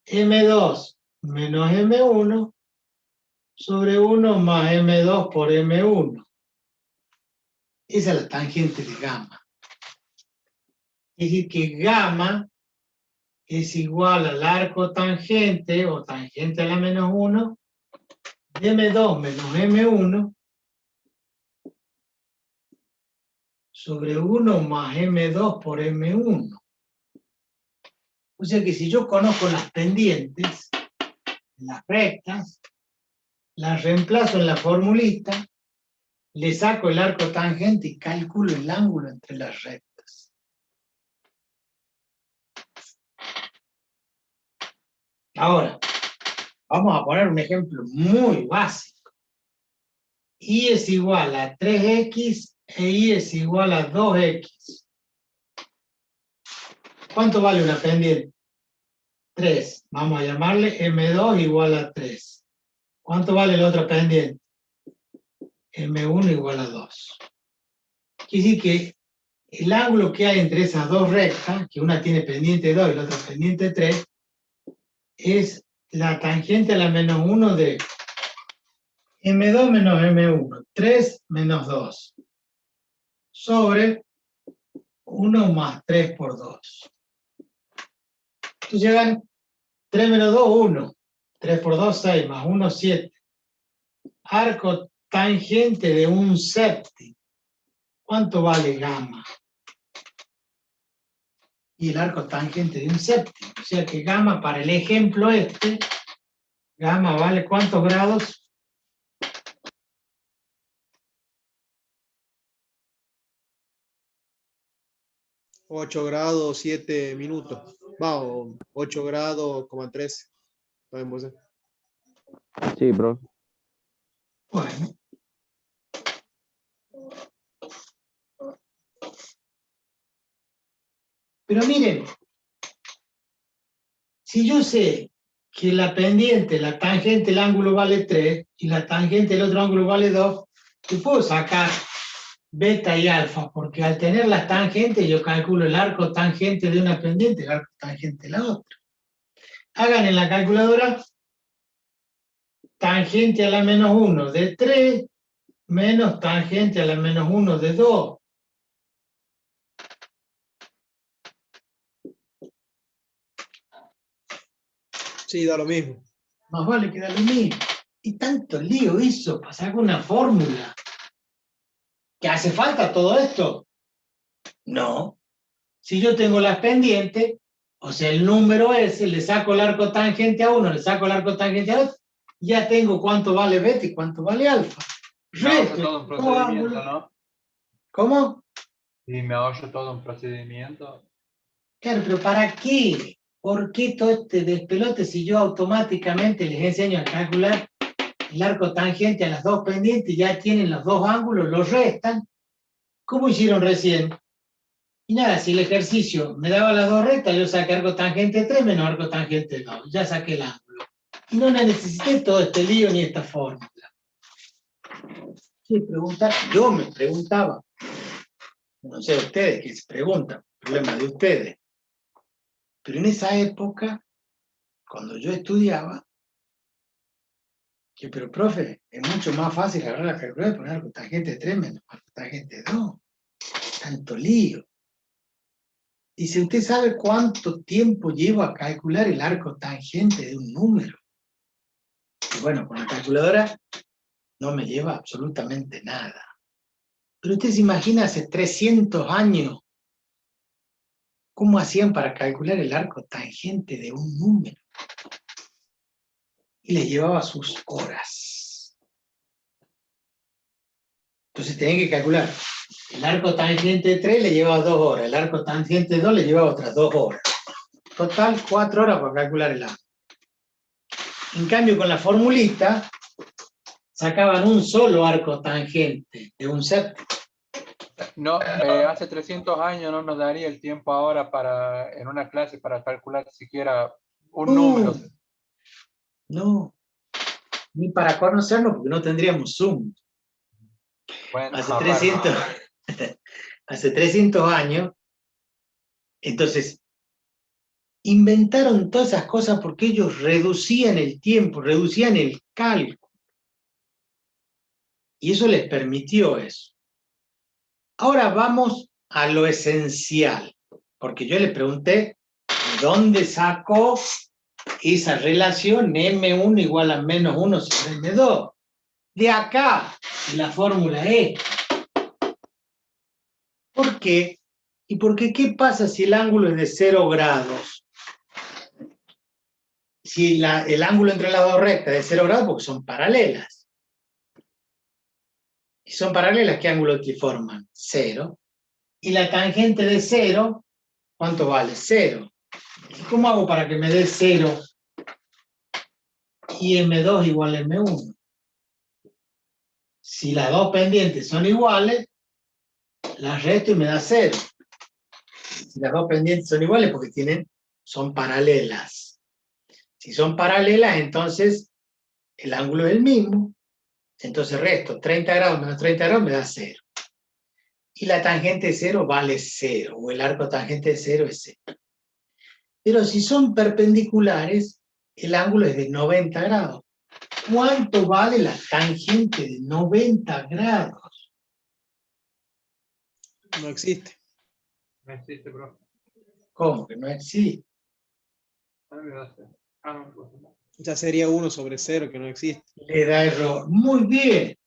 M2 menos M1 sobre 1 más M2 por M1. Esa es la tangente de gamma. Es decir, que gamma es igual al arco tangente, o tangente a la menos 1, de M2 menos M1 sobre 1 más M2 por M1. O sea que si yo conozco las pendientes, las rectas, las reemplazo en la formulita, le saco el arco tangente y calculo el ángulo entre las rectas. Ahora, vamos a poner un ejemplo muy básico. Y es igual a 3x e y es igual a 2x. ¿Cuánto vale una pendiente? 3. Vamos a llamarle M2 igual a 3. ¿Cuánto vale la otra pendiente? M1 igual a 2. Quiere decir que el ángulo que hay entre esas dos rectas, que una tiene pendiente 2 y la otra pendiente 3, es la tangente a la menos 1 de M2 menos M1, 3 menos 2, sobre 1 más 3 por 2. Entonces llegan 3 menos 2, 1. 3 por 2, 6, más 1, 7. Arco tangente de un séptimo. ¿Cuánto vale gamma? Y el arco tangente de un séptimo. O sea que gamma, para el ejemplo este, gamma vale ¿cuántos grados? 8 grados, 7 minutos. Va, o 8 grados, 3. Podemos ver. Sí, bro. Bueno. Pero miren, si yo sé que la pendiente, la tangente, el ángulo vale 3 y la tangente, el otro ángulo vale 2, yo puedo sacar beta y alfa, porque al tener las tangentes yo calculo el arco tangente de una pendiente, el arco tangente de la otra. Hagan en la calculadora tangente a la menos 1 de 3 menos tangente a la menos 1 de 2. Sí, da lo mismo. Más vale que da lo mismo. Y tanto lío hizo para sacar una fórmula. ¿Que hace falta todo esto? No. Si yo tengo las pendientes, o sea, el número ese, le saco el arco tangente a uno, le saco el arco tangente a otro, ya tengo cuánto vale beta y cuánto vale alfa. Me ahorro todo un procedimiento, ¿no? ¿Cómo? Y me ahorro todo un procedimiento. Claro, pero ¿para qué? ¿Por qué todo este despelote si yo automáticamente les enseño a calcular el arco tangente a las dos pendientes y ya tienen los dos ángulos, los restan? ¿Cómo hicieron recién? Y nada, si el ejercicio me daba las dos rectas, yo saqué arco tangente 3 menos arco tangente 2. Ya saqué el ángulo. Y no necesité todo este lío ni esta fórmula. ¿Qué preguntar? Yo me preguntaba. No sé ustedes que se preguntan, problema de ustedes. Pero en esa época, cuando yo estudiaba, que pero profe, es mucho más fácil agarrar la calculadora y poner arco tangente 3 menos arco tangente 2. Tanto lío. Dice, ¿usted sabe cuánto tiempo llevo a calcular el arco tangente de un número? Y bueno, con la calculadora no me lleva absolutamente nada. Pero usted se imagina hace 300 años cómo hacían para calcular el arco tangente de un número. Y les llevaba sus horas. Entonces tenían que calcular. El arco tangente 3 le llevaba 2 horas, el arco tangente 2 le llevaba otras 2 horas. Total, 4 horas para calcular el arco. En cambio, con la formulita, sacaban un solo arco tangente de un séptimo. No, hace 300 años no nos daría el tiempo ahora para, en una clase, para calcular siquiera un número. No, ni para conocernos porque no tendríamos Zoom. Bueno, Hace aparte. 300, hace 300 años, entonces, inventaron todas esas cosas porque ellos reducían el tiempo, reducían el cálculo. Y eso les permitió eso. Ahora vamos a lo esencial, porque yo le pregunté, ¿de dónde sacó esa relación M1 igual a menos 1 sobre M2? De acá, la fórmula es. ¿Por qué? ¿Y porque qué pasa si el ángulo es de 0 grados? Si el ángulo entre las dos rectas es de 0 grados, porque son paralelas. Si son paralelas, ¿qué ángulo te forman? 0. Y la tangente de 0, ¿cuánto vale? 0. ¿Y cómo hago para que me dé 0 y M2 igual a M1? Si las dos pendientes son iguales, las resto y me da 0. Si las dos pendientes son iguales, porque son paralelas. Si son paralelas, entonces el ángulo es el mismo. Entonces resto 30 grados menos 30 grados me da 0. Y la tangente de 0 vale 0, o el arco tangente de 0 es 0. Pero si son perpendiculares, el ángulo es de 90 grados. ¿Cuánto vale la tangente de 90 grados? No existe. No existe, bro. ¿Cómo que no existe? Ya sería 1 sobre 0, que no existe. Le da error. Muy bien.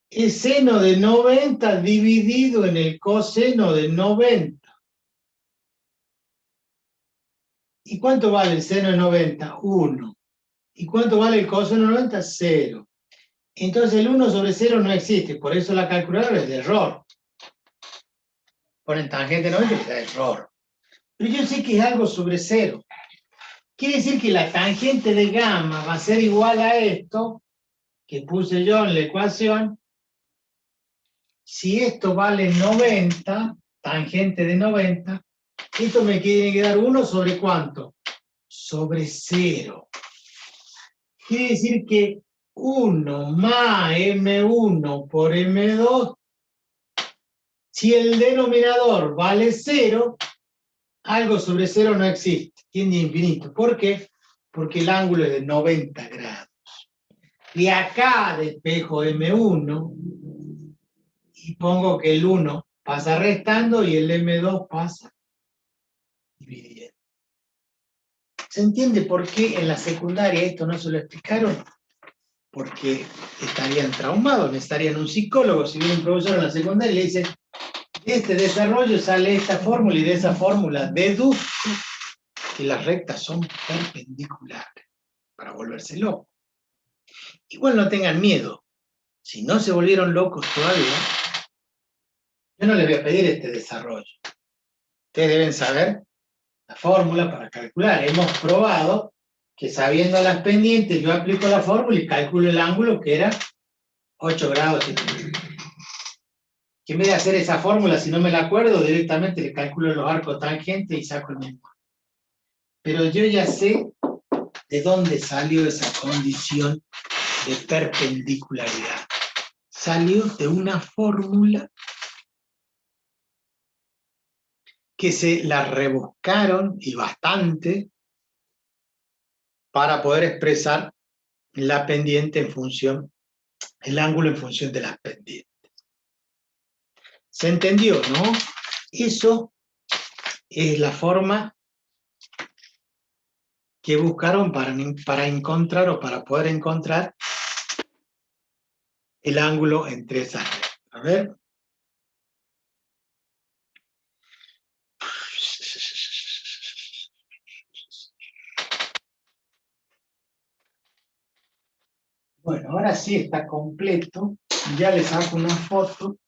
El seno de 90 dividido en el coseno de 90. ¿Y cuánto vale el seno de 90? 1. ¿Y cuánto vale el coseno de 90? 0. Entonces el 1 sobre 0 no existe, por eso la calculadora es de error. Ponen tangente de 90 y da error. Pero yo sé que es algo sobre 0. Quiere decir que la tangente de gamma va a ser igual a esto, que puse yo en la ecuación. Si esto vale 90, tangente de 90, esto me tiene que dar 1 sobre ¿cuánto? Sobre 0. Quiere decir que 1 más M1 por M2, si el denominador vale 0, algo sobre 0 no existe, tiende a infinito. ¿Por qué? Porque el ángulo es de 90 grados. De acá despejo M1 y pongo que el 1 pasa restando y el M2 pasa dividiendo. ¿Se entiende por qué en la secundaria esto no se lo explicaron? Porque estarían traumados, necesitarían un psicólogo. Si viene un profesor en la secundaria y le dice, de este desarrollo sale esta fórmula y de esa fórmula deduzco que las rectas son perpendiculares, para volverse locos. Igual no tengan miedo. Si no se volvieron locos todavía, yo no les voy a pedir este desarrollo. Ustedes deben saber la fórmula para calcular. Hemos probado que sabiendo las pendientes, yo aplico la fórmula y calculo el ángulo que era 8 grados. Que en vez de hacer esa fórmula, si no me la acuerdo, directamente le calculo los arcos tangentes y saco el mismo. Pero yo ya sé de dónde salió esa condición de perpendicularidad. Salió de una fórmula que se la rebuscaron y bastante para poder expresar la pendiente en función, el ángulo en función de las pendientes. ¿Se entendió, no? Eso es la forma que buscaron para encontrar o para poder encontrar el ángulo entre esas rectas. A ver. Bueno, ahora sí está completo. Ya les saco una foto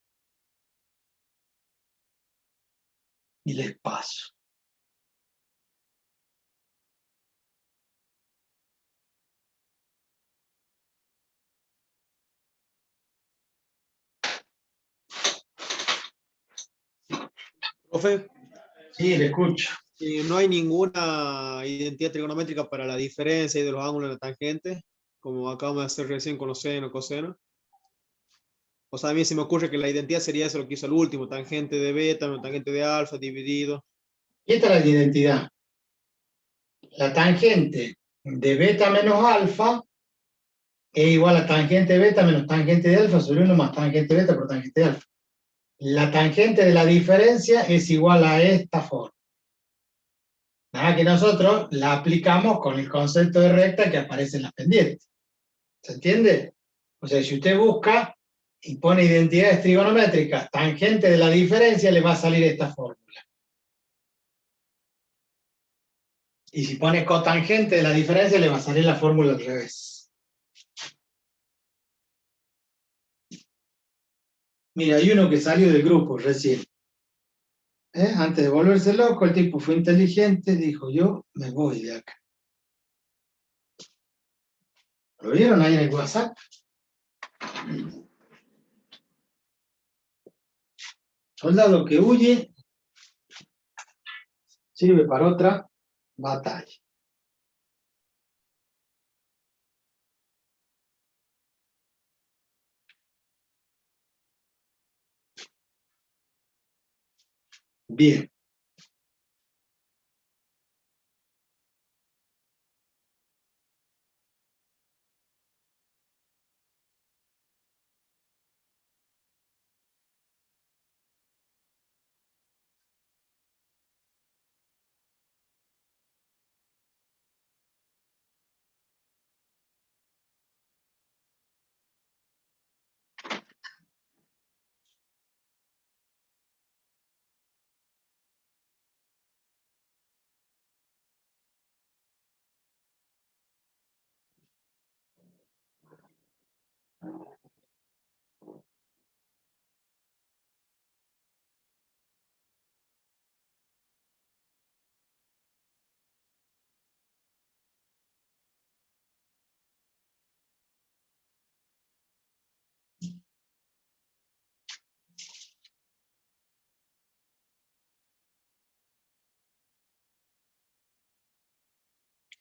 y les paso. Profe, Sí, le escucho. no hay ninguna identidad trigonométrica para la diferencia y de los ángulos de la tangente, como acabamos de hacer recién con los seno, coseno. O sea, a mí se me ocurre que la identidad sería eso lo que hizo el último, tangente de beta menos tangente de alfa dividido. Y esta es la identidad. La tangente de beta menos alfa es igual a tangente beta menos tangente de alfa sobre 1 más tangente beta por tangente de alfa. La tangente de la diferencia es igual a esta forma. Nada que nosotros la aplicamos con el concepto de recta que aparece en las pendientes. ¿Se entiende? O sea, si usted busca y pone identidades trigonométricas, tangente de la diferencia, le va a salir esta fórmula. Y si pone cotangente de la diferencia, le va a salir la fórmula al revés. Mira, hay uno que salió del grupo recién. Antes de volverse loco, el tipo fue inteligente, dijo, yo me voy de acá. ¿Lo vieron ahí en el WhatsApp? Soldado que huye sirve para otra batalla. Bien.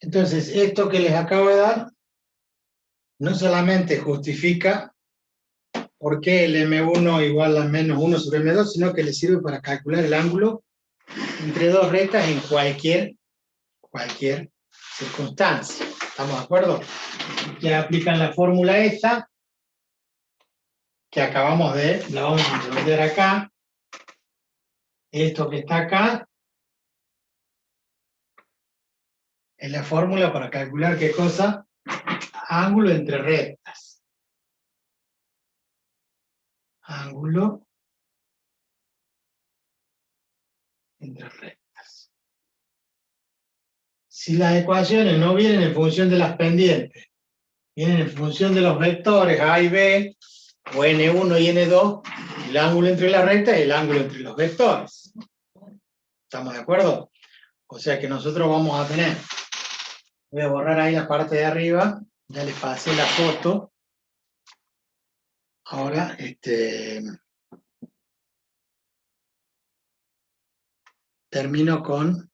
Entonces, esto que les acabo de dar no solamente justifica por qué el M1 igual a menos 1 sobre M2, sino que le sirve para calcular el ángulo entre dos rectas en cualquier circunstancia. ¿Estamos de acuerdo? Que aplican la fórmula esta, que acabamos de, la vamos a introducir acá. Esto que está acá es la fórmula para calcular qué cosa, ángulo entre rectas. Ángulo entre rectas. Si las ecuaciones no vienen en función de las pendientes, vienen en función de los vectores A y B, o N1 y N2, el ángulo entre las rectas es el ángulo entre los vectores. ¿Estamos de acuerdo? O sea que nosotros vamos a tener, voy a borrar ahí la parte de arriba, ya les pasé la foto. Ahora, termino con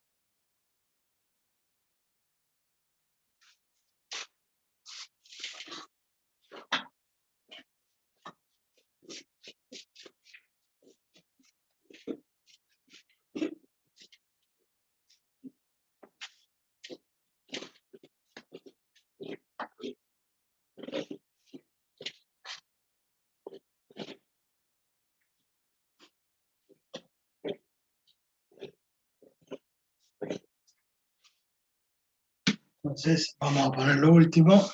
Entonces, vamos a poner lo último.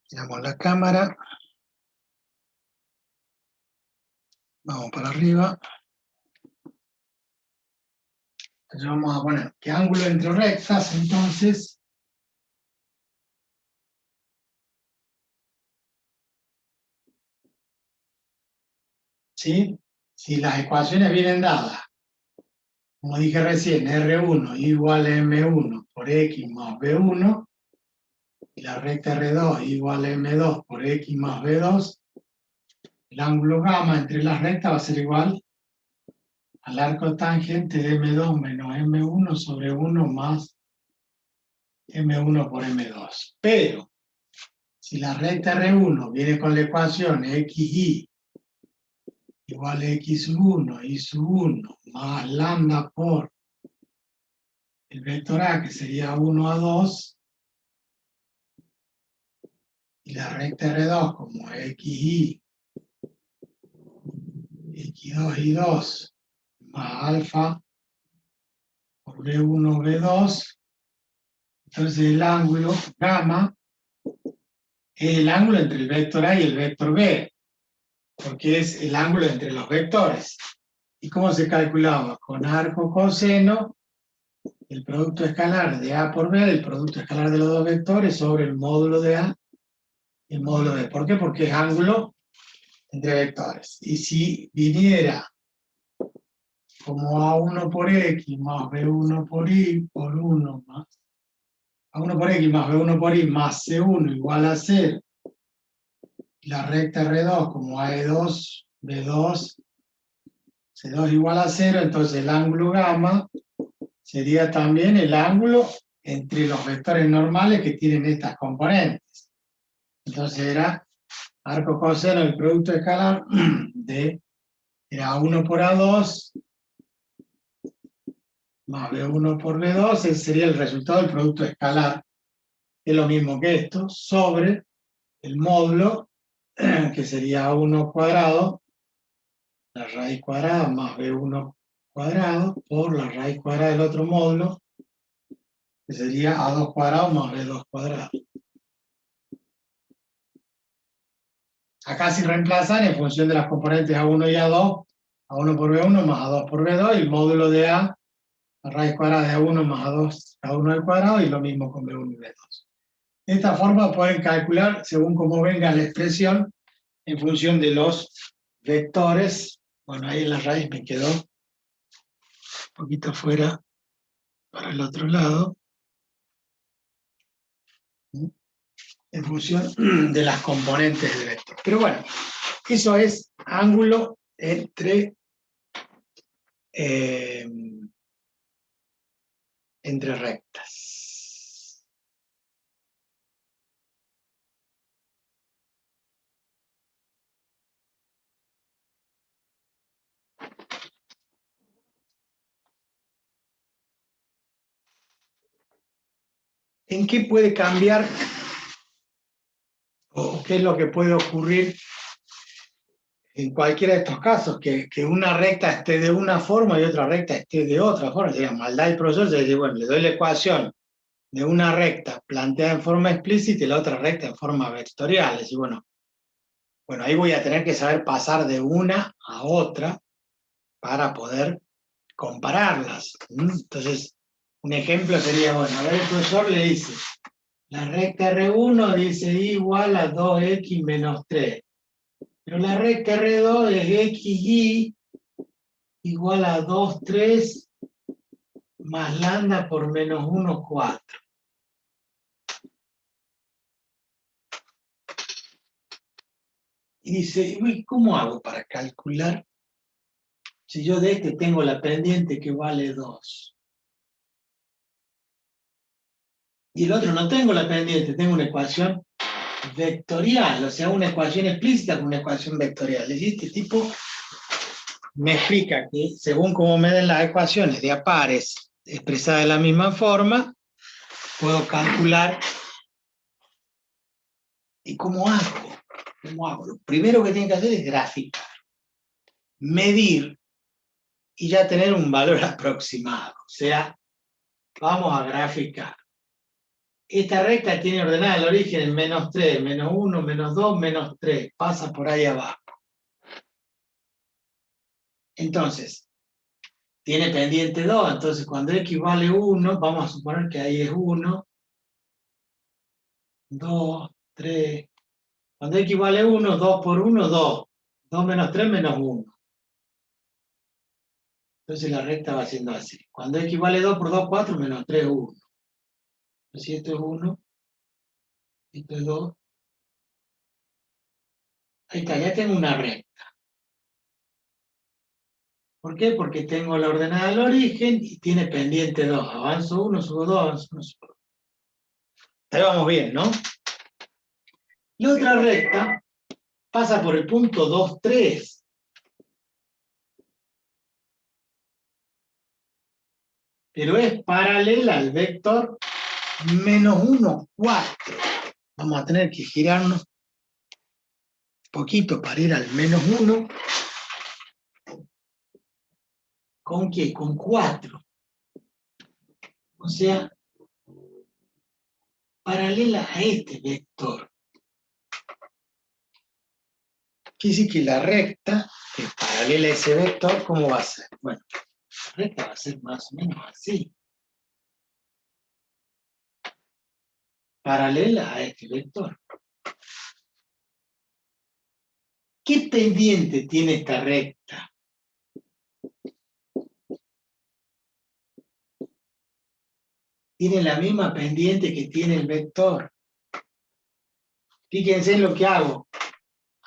Tiramos la cámara. Vamos para arriba. Entonces vamos a poner qué ángulo entre rectas, entonces. ¿Sí? Si las ecuaciones vienen dadas, como dije recién, R1 igual a M1 por X más B1, y la recta R2 igual a M2 por X más B2, el ángulo gamma entre las rectas va a ser igual al arco tangente de M2 menos M1 sobre 1 más M1 por M2. Pero, si la recta R1 viene con la ecuación XY igual a X sub 1, Y sub 1, más lambda por el vector A, que sería 1 a 2, y la recta R2 como XY, X2, Y2, más alfa por B1, B2, entonces el ángulo gamma es el ángulo entre el vector A y el vector B, porque es el ángulo entre los vectores. ¿Y cómo se calculaba? Con arco coseno, el producto escalar de A por B, el producto escalar de los dos vectores sobre el módulo de A y el módulo B. ¿Por qué? Porque es ángulo entre vectores. Y si viniera como A1 por X más B1 por Y por 1 más A1 por X más B1 por Y más C1 igual a 0, la recta R2 como AE2, B2, C2 igual a 0, entonces el ángulo gamma sería también el ángulo entre los vectores normales que tienen estas componentes. Entonces era arco coseno del producto escalar de era A1 por A2 más B1 por B2, ese sería el resultado del producto escalar, es lo mismo que esto, sobre el módulo, que sería A1 cuadrado, la raíz cuadrada más B1 cuadrado, por la raíz cuadrada del otro módulo, que sería A2 cuadrado más B2 cuadrado. Acá si reemplazan en función de las componentes A1 y A2, A1 por B1 más A2 por B2, y el módulo de A, la raíz cuadrada de A1 más A2, A1 al cuadrado, y lo mismo con B1 y B2. De esta forma pueden calcular, según cómo venga la expresión, en función de los vectores. Bueno, ahí en la raíz me quedó un poquito fuera para el otro lado. En función de las componentes del vector. Pero bueno, eso es ángulo entre rectas. ¿En qué puede cambiar o qué es lo que puede ocurrir en cualquiera de estos casos? Que una recta esté de una forma y otra recta esté de otra forma. Sería maldad del profesor, se dice, bueno, le doy la ecuación de una recta planteada en forma explícita y la otra recta en forma vectorial. Es decir, bueno, ahí voy a tener que saber pasar de una a otra para poder compararlas. Entonces, un ejemplo sería, bueno, a ver, el profesor le dice, la recta R1 dice igual a 2x menos 3, pero la recta R2 es xy igual a 2, 3 más lambda por menos 1, 4. Y dice, uy, ¿cómo hago para calcular si yo de este tengo la pendiente que vale 2? Y el otro no tengo la pendiente, tengo una ecuación vectorial, o sea, una ecuación explícita con una ecuación vectorial. Y este tipo me explica que según cómo me den las ecuaciones de a pares expresadas de la misma forma, puedo calcular. ¿Y cómo hago? ¿Cómo hago? Lo primero que tiene que hacer es graficar, medir y ya tener un valor aproximado. O sea, vamos a graficar. Esta recta tiene ordenada el origen en -3, -1, -2, -3. Pasa por ahí abajo. Entonces, tiene pendiente 2. Entonces, cuando x vale 1, vamos a suponer que ahí es 1, 2, 3. Cuando x vale 1, 2 por 1, 2. 2 menos 3, -1. Entonces la recta va siendo así. Cuando x vale 2 por 2, 4, -3, 1. Entonces esto es 1, esto es 2. Ahí está, ya tengo una recta. ¿Por qué? Porque tengo la ordenada del origen y tiene pendiente 2. Avanzo 1, subo 2, avanzo 1, subo 2. Ahí vamos bien, ¿no? La otra recta pasa por el punto 2, 3. Pero es paralela al vector -1, 4. Vamos a tener que girarnos un poquito para ir al -1. ¿Con qué? Con 4. O sea, paralela a este vector. Quiere decir que la recta, que es paralela a ese vector, ¿cómo va a ser? Bueno, la recta va a ser más o menos así. Paralela a este vector. ¿Qué pendiente tiene esta recta? Tiene la misma pendiente que tiene el vector. Fíjense en lo que hago.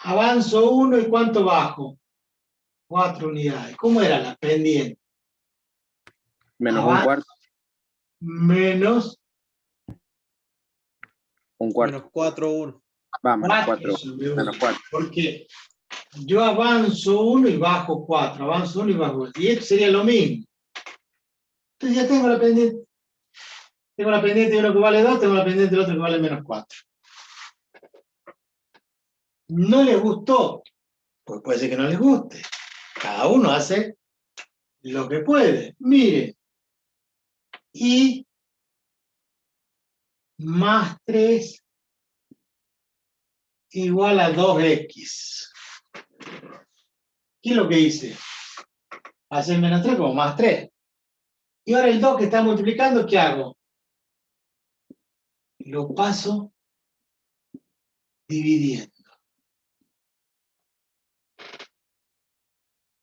Avanzo 1 y ¿cuánto bajo? 4 unidades. ¿Cómo era la pendiente? Menos un cuarto. Menos Un cuarto. Menos 4, 1. Va, menos 4 4. sobre 1. Menos 4. Porque yo avanzo 1 y bajo 4. Avanzo 1 y bajo 4. Y esto sería lo mismo. Entonces ya tengo la pendiente. Tengo la pendiente de uno que vale 2, tengo la pendiente del otro que vale menos 4. ¿No les gustó? Pues puede ser que no les guste. Cada uno hace lo que puede. Mire. Y más 3 igual a 2x. ¿Qué es lo que hice? Hacer menos 3 como más 3. Y ahora el 2 que está multiplicando, ¿qué hago? Lo paso dividiendo.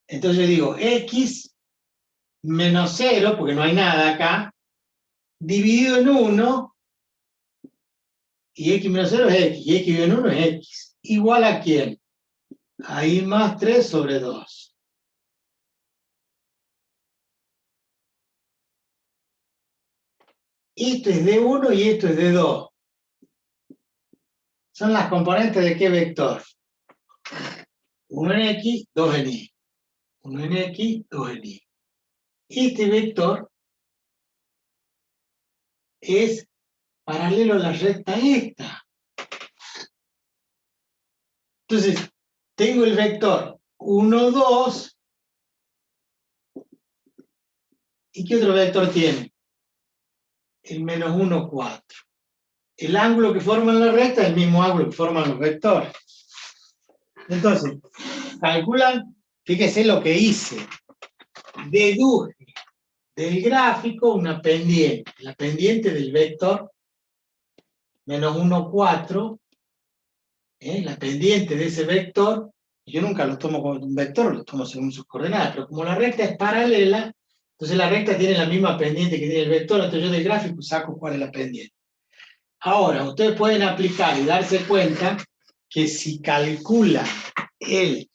Entonces yo digo x menos 0, porque no hay nada acá, dividido en 1, y x menos 0 es x, y x dividido en 1 es x. ¿Igual a quién? Ahí más 3 sobre 2. Esto es de 1 y esto es de 2. Son las componentes de qué vector. 1 en x, 2 en y. 1 en x, 2 en y. Este vector es paralelo a la recta esta. Entonces, tengo el vector 1, 2. ¿Y qué otro vector tiene? El menos 1, 4. El ángulo que forman la recta es el mismo ángulo que forman los vectores. Entonces, calculan, fíjese lo que hice. Deduje del gráfico una pendiente. La pendiente del vector menos 1, 4. La pendiente de ese vector, yo nunca lo tomo como un vector, lo tomo según sus coordenadas, pero como la recta es paralela, entonces la recta tiene la misma pendiente que tiene el vector, entonces yo del gráfico saco cuál es la pendiente. Ahora, ustedes pueden aplicar y darse cuenta que si calculan el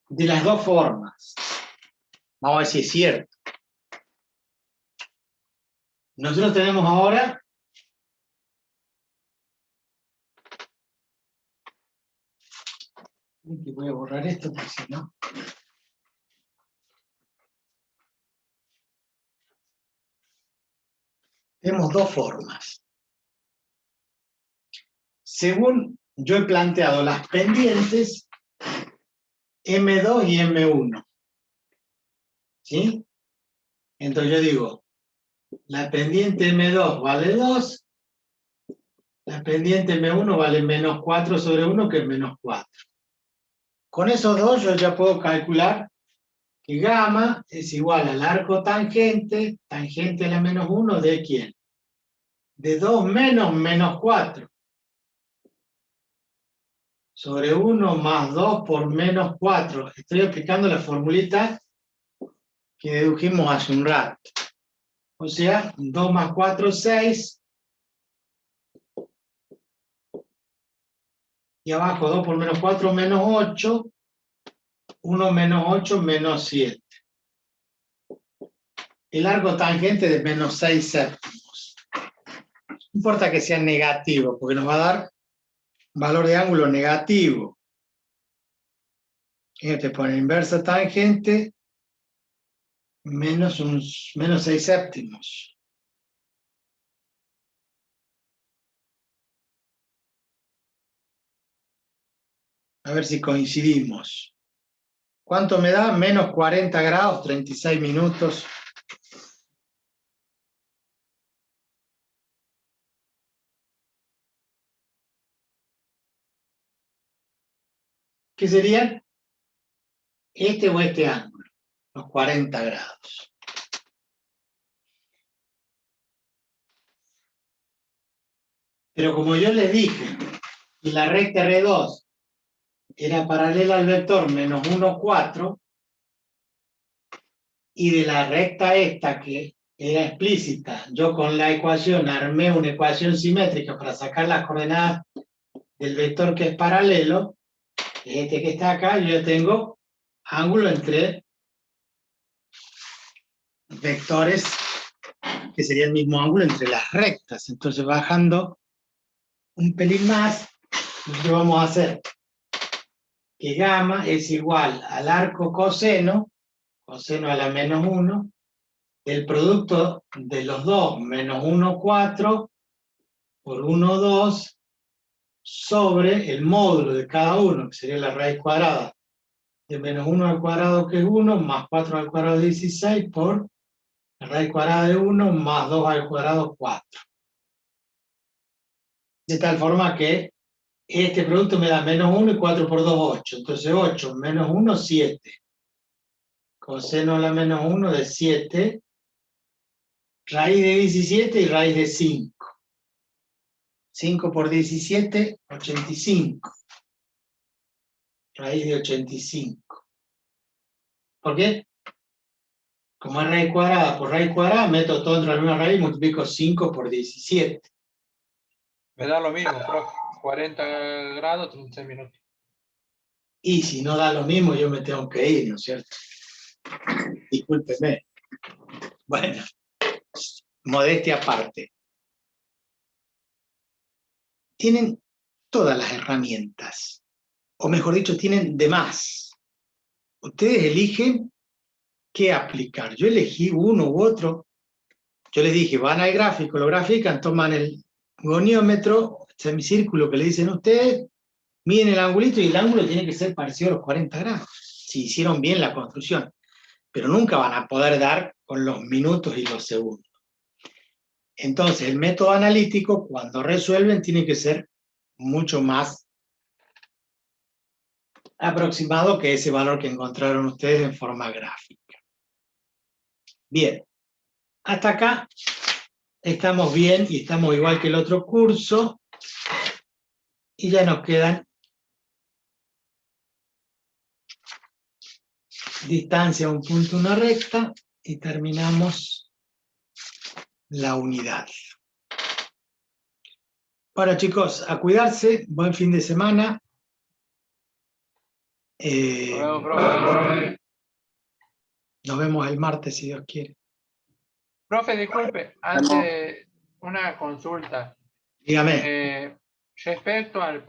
de las dos formas, vamos a ver si es cierto. Nosotros tenemos ahora que voy a borrar esto porque si no. Tenemos dos formas. Según yo he planteado las pendientes, M2 y M1. ¿Sí? Entonces yo digo, la pendiente M2 vale 2, la pendiente M1 vale menos 4 sobre 1, que es menos 4. Con esos dos yo ya puedo calcular que gamma es igual al arco tangente, tangente a la menos 1, ¿de quién? De 2 menos menos 4. Sobre 1 más 2 por menos 4. Estoy aplicando la formulita que dedujimos hace un rato. O sea, 2 más 4, 6. Y abajo 2 por menos 4, menos 8. 1 menos 8, menos 7. El arco tangente de menos 6 séptimos. No importa que sea negativo, porque nos va a dar valor de ángulo negativo. Fíjate, por inversa tangente, menos 6 séptimos. A ver si coincidimos. ¿Cuánto me da? Menos 40 grados, 36 minutos. ¿Qué serían? Este o este ángulo, los 40 grados. Pero como yo les dije, y la recta R2 era paralela al vector menos 1, 4, y de la recta esta que era explícita, yo con la ecuación armé una ecuación simétrica para sacar las coordenadas del vector que es paralelo, este que está acá, yo tengo ángulo entre vectores que sería el mismo ángulo entre las rectas. Entonces, bajando un pelín más, lo que vamos a hacer que gamma es igual al arco coseno, coseno a la menos 1, del producto de los dos, menos 1, 4, por 1, 2, sobre el módulo de cada uno, que sería la raíz cuadrada de menos 1 al cuadrado, que es 1, más 4 al cuadrado, 16, por la raíz cuadrada de 1, más 2 al cuadrado, 4. De tal forma que este producto me da menos 1 y 4 por 2, 8. Entonces 8 menos 1, 7. Coseno a la menos 1 de 7. Raíz de 17 y raíz de 5. 5 por 17, 85. Raíz de 85. ¿Por qué? Como es raíz cuadrada por raíz cuadrada, meto todo dentro de la misma raíz y multiplico 5 por 17. Me da lo mismo, profe. 40 grados, 36 minutos. Y si no da lo mismo, yo me tengo que ir, ¿no es cierto? Discúlpeme. Bueno, modestia aparte. Tienen todas las herramientas, o mejor dicho, tienen de más. Ustedes eligen qué aplicar. Yo elegí uno u otro. Yo les dije, van al gráfico, lo grafican, toman el goniómetro, semicírculo que le dicen ustedes, miden el angulito y el ángulo tiene que ser parecido a los 40 grados, si hicieron bien la construcción. Pero nunca van a poder dar con los minutos y los segundos. Entonces, el método analítico, cuando resuelven, tiene que ser mucho más aproximado que ese valor que encontraron ustedes en forma gráfica. Bien, hasta acá estamos bien y estamos igual que el otro curso, y ya nos quedan distancia a un punto, una recta, y terminamos la unidad. Bueno, chicos, a cuidarse, buen fin de semana. Nos vemos el martes, si Dios quiere. Profe, disculpe, antes de una consulta. Dígame. Respecto al